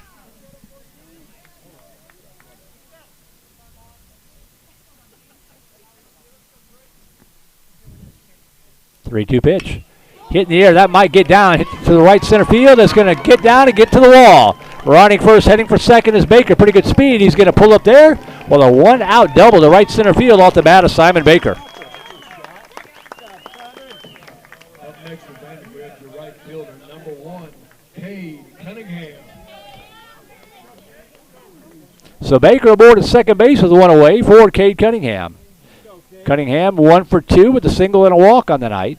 Three-two pitch. Hit in the air. That might get down. Hit to the right center field. It's going to get down and get to the wall. Running first, heading for second is Baker. Pretty good speed. He's going to pull up there. Well, a 1-out double to right center field off the bat of Simon Baker. Up next for Vandegrift, your right fielder, number 1, Cade Cunningham. So Baker aboard at second base with 1 away for Cade Cunningham. Cunningham 1 for 2 with a single and a walk on the night.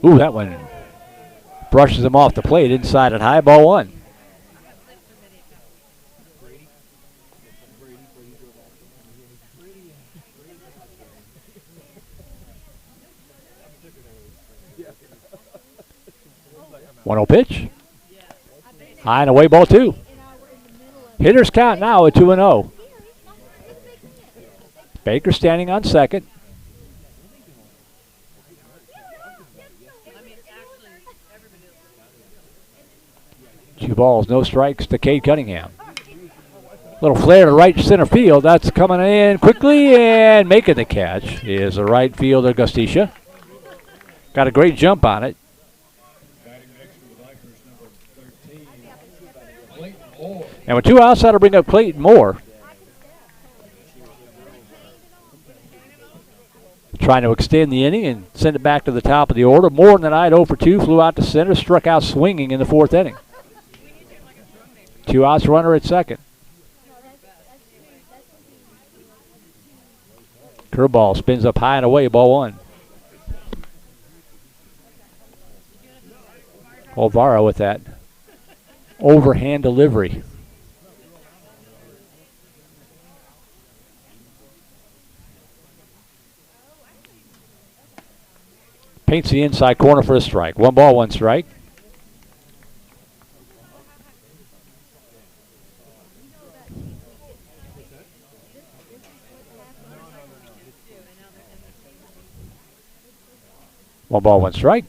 Ooh, that one brushes him off the plate inside at high, ball 1. One-0 pitch. High and away, ball 2. Hitters count now at 2-0. Baker standing on second. Two balls, no strikes to Cade Cunningham. Little flare to right center field. That's coming in quickly and making the catch is the right fielder, Gostisha. Got a great jump on it. And with 2 outs, that'll bring up Clayton Moore. Trying to extend the inning and send it back to the top of the order. Moore in the night, 0 for 2, flew out to center, struck out swinging in the 4th inning. 2 outs, runner at second. Curveball spins up high and away, ball 1. Olvara with that overhand delivery. Paints the inside corner for a strike. 1 ball, 1 strike. One ball, 1 strike.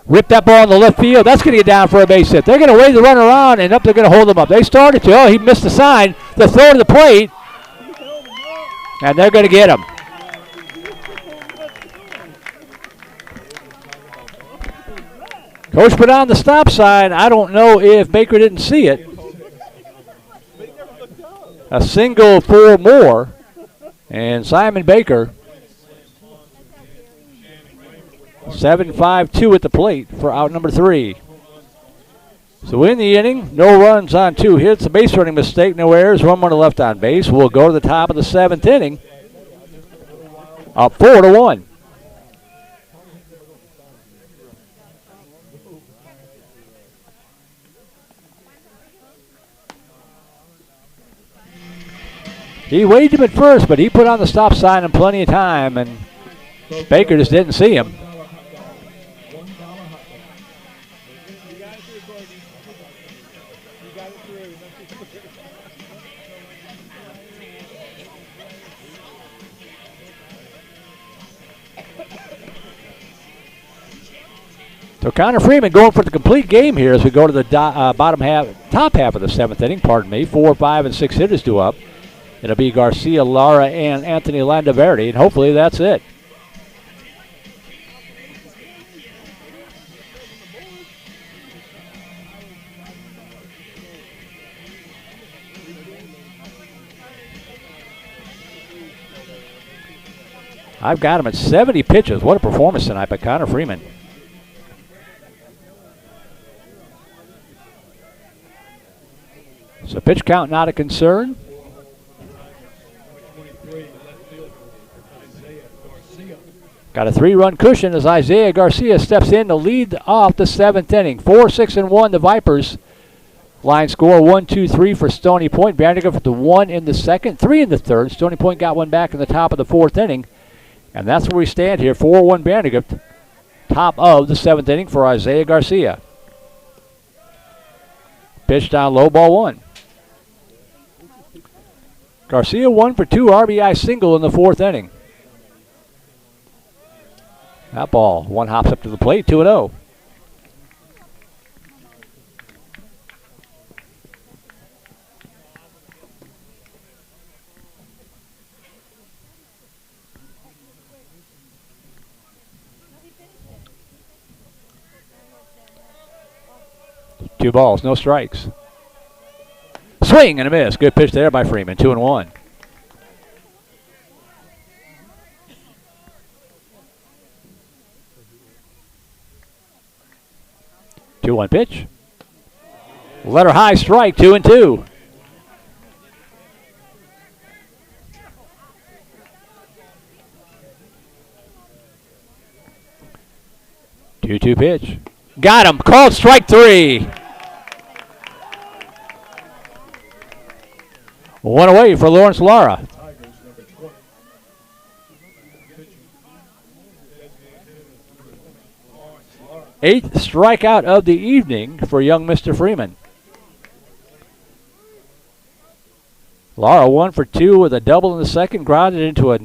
Rip that ball in the left field. That's going to get down for a base hit. They're going to wave the runner around, and up they're going to hold him up. They started to. Oh, he missed the sign. The throw to the plate, and they're going to get him. Coach put on the stop sign. I don't know if Baker didn't see it. A single for Moore, and Simon Baker 7-5-2 at the plate for out number 3. So in the inning, no runs on 2 hits, a base running mistake, no errors, 1 runner left on base. We'll go to the top of the 7th inning. Up 4-1. He waved him at first, but he put on the stop sign in plenty of time, and Baker just didn't see him. So Connor Freeman going for the complete game here as we go to the top half of the 7th inning. 4, 5, and 6 hitters due up. It'll be Garcia, Lara, and Anthony Landaverde, and hopefully that's it. I've got him at 70 pitches. What a performance tonight by Connor Freeman. So pitch count not a concern. Got a 3-run cushion as Isaiah Garcia steps in to lead off the 7th inning. 4, 6, and 1 the Vipers. Line score 1, 2, 3 for Stony Point. Vandergrift the 1 in the 2nd, 3 in the 3rd. Stony Point got one back in the top of the 4th inning. And that's where we stand here. 4-1 Vandergrift. Top of the 7th inning for Isaiah Garcia. Pitch down low, ball 1. Garcia 1 for 2 RBI single in the 4th inning. That ball, 1 hops up to the plate, 2-0. Two balls, no strikes. Swing and a miss. Good pitch there by Freeman. 2-1. Two-one pitch. Letter high strike. 2-2. Two-two pitch. Got him. Called strike 3. One away for Lawrence Lara. Eighth strikeout of the evening for young Mr. Freeman. Lara 1 for 2 with a double in the 2nd, grounded into a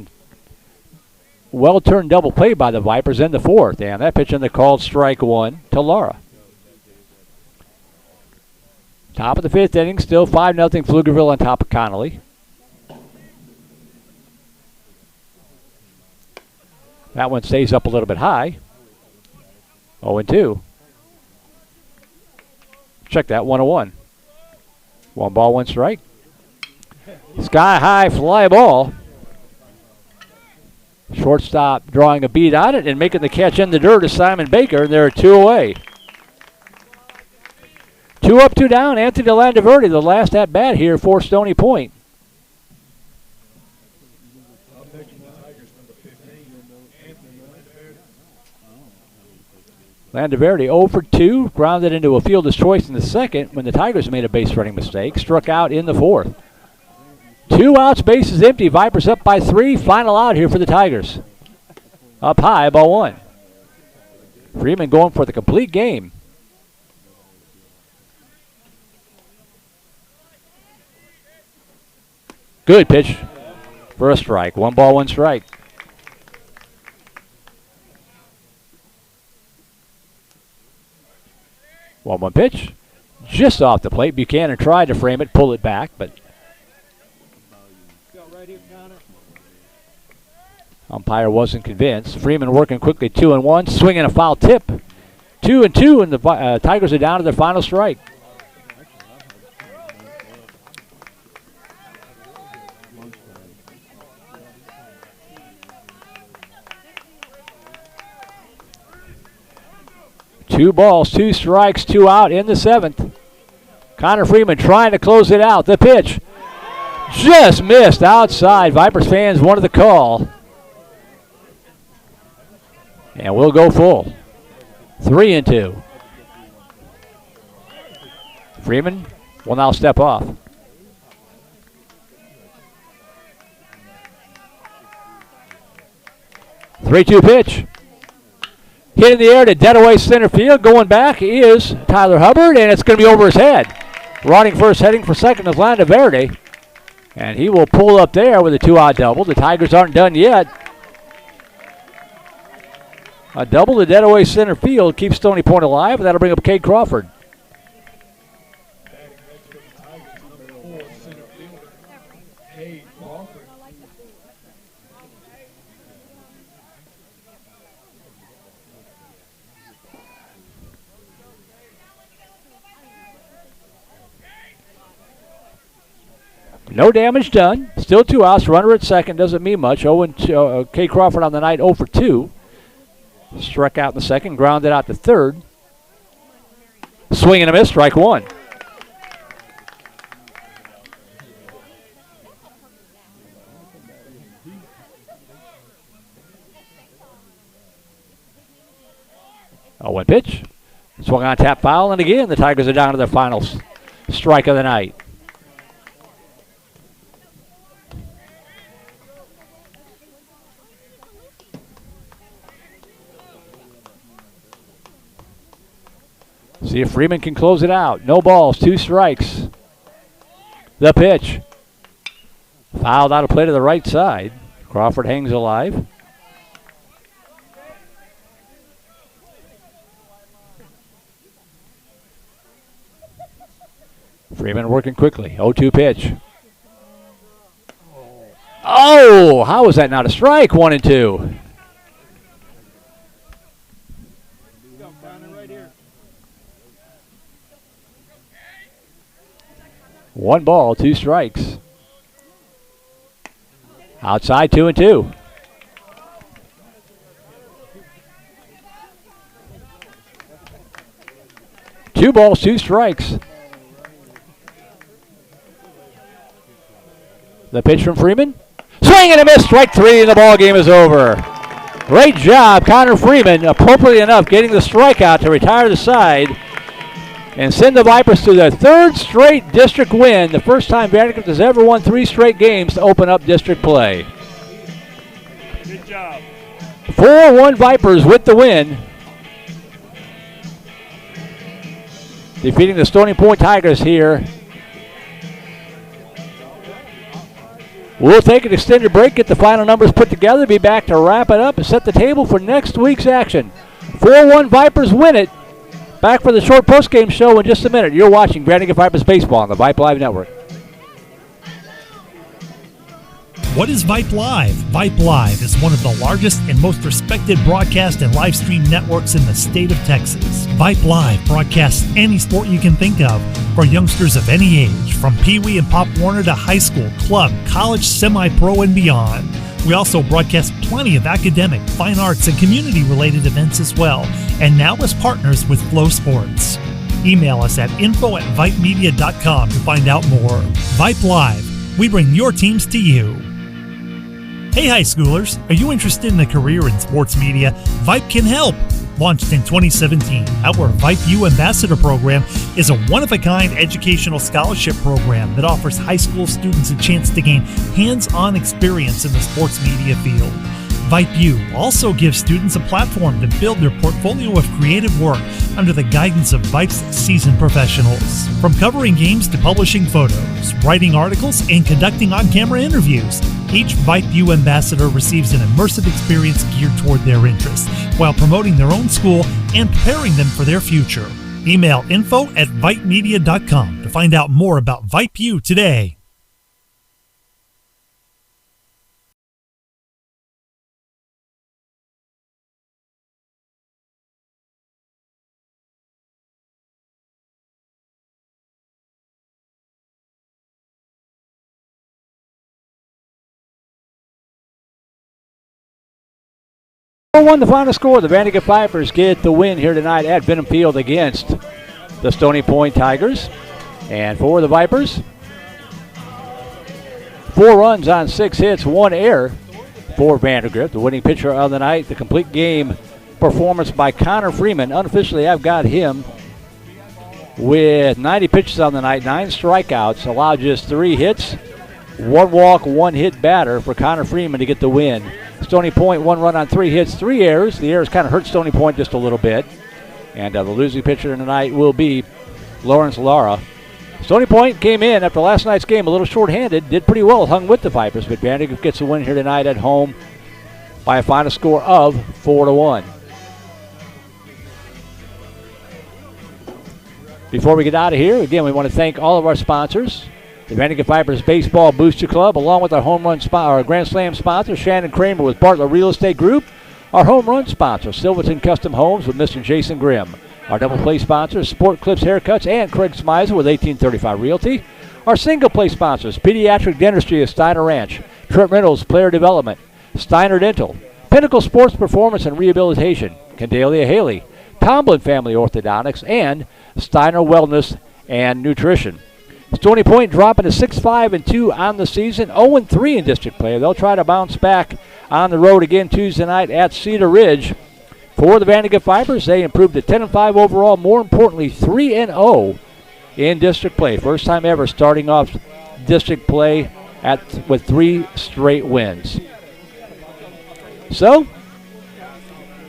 well-turned double play by the Vipers in the 4th. And that pitch in the called strike 1 to Lara. Top of the 5th inning, still 5-0 Pflugerville on top of Connolly. That one stays up a little bit high. 0-2. Check that, 1-1. 1 ball, 1 strike. Sky high fly ball. Shortstop drawing a beat on it and making the catch in the dirt is Simon Baker, and there are 2 away. 2 up, 2 down. Anthony Landaverde, the last at bat here for Stony Point. Landaverde 0 for 2, grounded into a fielder's choice in the 2nd when the Tigers made a base running mistake. Struck out in the 4th. 2 outs, bases empty. Vipers up by 3. Final out here for the Tigers. Up high, ball 1. Freeman going for the complete game. Good pitch for a strike. 1 ball, 1 strike. One pitch. Just off the plate. Buchanan tried to frame it, pull it back, but umpire wasn't convinced. Freeman working quickly, 2-1, swinging a foul tip. 2-2, and the Tigers are down to their final strike. Two balls, 2 strikes, 2 out in the 7th. Connor Freeman trying to close it out. The pitch just missed outside. Vipers fans wanted the call. And we'll go full. 3-2. Freeman will now step off. 3-2 pitch. Hit in the air to dead away center field. Going back is Tyler Hubbard, and it's going to be over his head. Running first, heading for second is Landaverde. And he will pull up there with a 2-out double. The Tigers aren't done yet. A double to dead away center field keeps Stony Point alive, and that'll bring up Cade Crawford. No damage done. Still 2 outs. Runner at second. Doesn't mean much. Cade Crawford on the night 0 for 2. Struck out in the second. Grounded out to third. Swing and a miss. Strike one. Oh, one pitch. Swung on, tap, foul, and again the Tigers are down to their final strike of the night. See if Freeman can close it out. No balls, 2 strikes. The pitch. Fouled out of play to the right side. Crawford hangs alive. Freeman working quickly. 0-2 pitch. Oh, how was that not a strike? 1-2. One ball, 2 strikes. Outside, 2-2. Two balls, 2 strikes. The pitch from Freeman. Swing and a miss, strike 3, and the ball game is over. Great job, Connor Freeman, appropriately enough, getting the strikeout to retire the side and send the Vipers to their 3rd straight district win, the first time Vandegrift has ever won 3 straight games to open up district play. Good job. 4-1 Vipers with the win, defeating the Stony Point Tigers here. We'll take an extended break, get the final numbers put together, be back to wrap it up and set the table for next week's action. 4-1 Vipers win it. Back for the short postgame show in just a minute. You're watching Vandegrift Vipers Baseball on the Vype Live Network. What is Vype Live? Vype Live is one of the largest and most respected broadcast and live stream networks in the state of Texas. Vype Live broadcasts any sport you can think of for youngsters of any age, from Pee Wee and Pop Warner to high school, club, college, semi-pro, and beyond. We also broadcast plenty of academic, fine arts, and community-related events as well, and now as partners with Flow Sports. Email us at info@vypemedia.com to find out more. Vype Live, we bring your teams to you. Hey high schoolers, are you interested in a career in sports media? Vype can help. Launched in 2017, our Vype U Ambassador Program is a one-of-a-kind educational scholarship program that offers high school students a chance to gain hands-on experience in the sports media field. Vype U also gives students a platform to build their portfolio of creative work under the guidance of Vype's seasoned professionals. From covering games to publishing photos, writing articles, and conducting on-camera interviews, each Vype U ambassador receives an immersive experience geared toward their interests, while promoting their own school and preparing them for their future. Email info@vypemedia.com to find out more about Vype U today. Won the final score. The Vandegrift Vipers get the win here tonight at Benham Field against the Stony Point Tigers. And for the Vipers, 4 runs on 6 hits, 1 error for Vandegrift. The winning pitcher of the night, the complete game performance by Connor Freeman. Unofficially, I've got him with 90 pitches on the night, 9 strikeouts, allowed just 3 hits, 1 walk, 1 hit batter for Connor Freeman to get the win. Stony Point, 1 run on 3 hits, 3 errors. The errors kind of hurt Stony Point just a little bit. And the losing pitcher tonight will be Lawrence Lara. Stony Point came in after last night's game a little short-handed, did pretty well, hung with the Vipers, but Vandegrift gets a win here tonight at home by a final score of 4-1. Before we get out of here, again, we want to thank all of our sponsors. The Vandegrift Vipers Baseball Booster Club, along with our home run our Grand Slam sponsor, Shannon Kramer with Bartlett Real Estate Group. Our home run sponsor, Silverton Custom Homes with Mr. Jason Grimm. Our double play sponsors, Sport Clips Haircuts and Craig Smizer with 1835 Realty. Our single play sponsors, Pediatric Dentistry of Steiner Ranch, Trent Reynolds Player Development, Steiner Dental, Pinnacle Sports Performance and Rehabilitation, Candalia Haley, Tomlin Family Orthodontics, and Steiner Wellness and Nutrition. Stony Point dropping to 6-5-2 on the season, 0-3 in district play. They'll try to bounce back on the road again Tuesday night at Cedar Ridge. For the Vandegrift Vipers, they improved to 10-5 overall. More importantly, 3-0 in district play. First time ever starting off district play with 3 straight wins. So,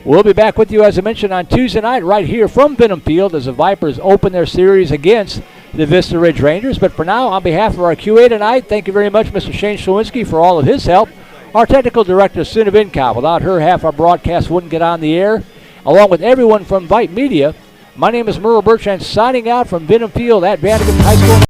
we'll be back with you, as I mentioned, on Tuesday night right here from Benham Field as the Vipers open their series against the Vista Ridge Rangers. But for now, on behalf of our QA tonight, thank you very much, Mr. Shane Schlewinski, for all of his help. Our technical director, Suna Vinkow. Without her, half our broadcast wouldn't get on the air. Along with everyone from Vype Media, my name is Merle Bertrand, signing out from Benham Field at Vandegrift High School.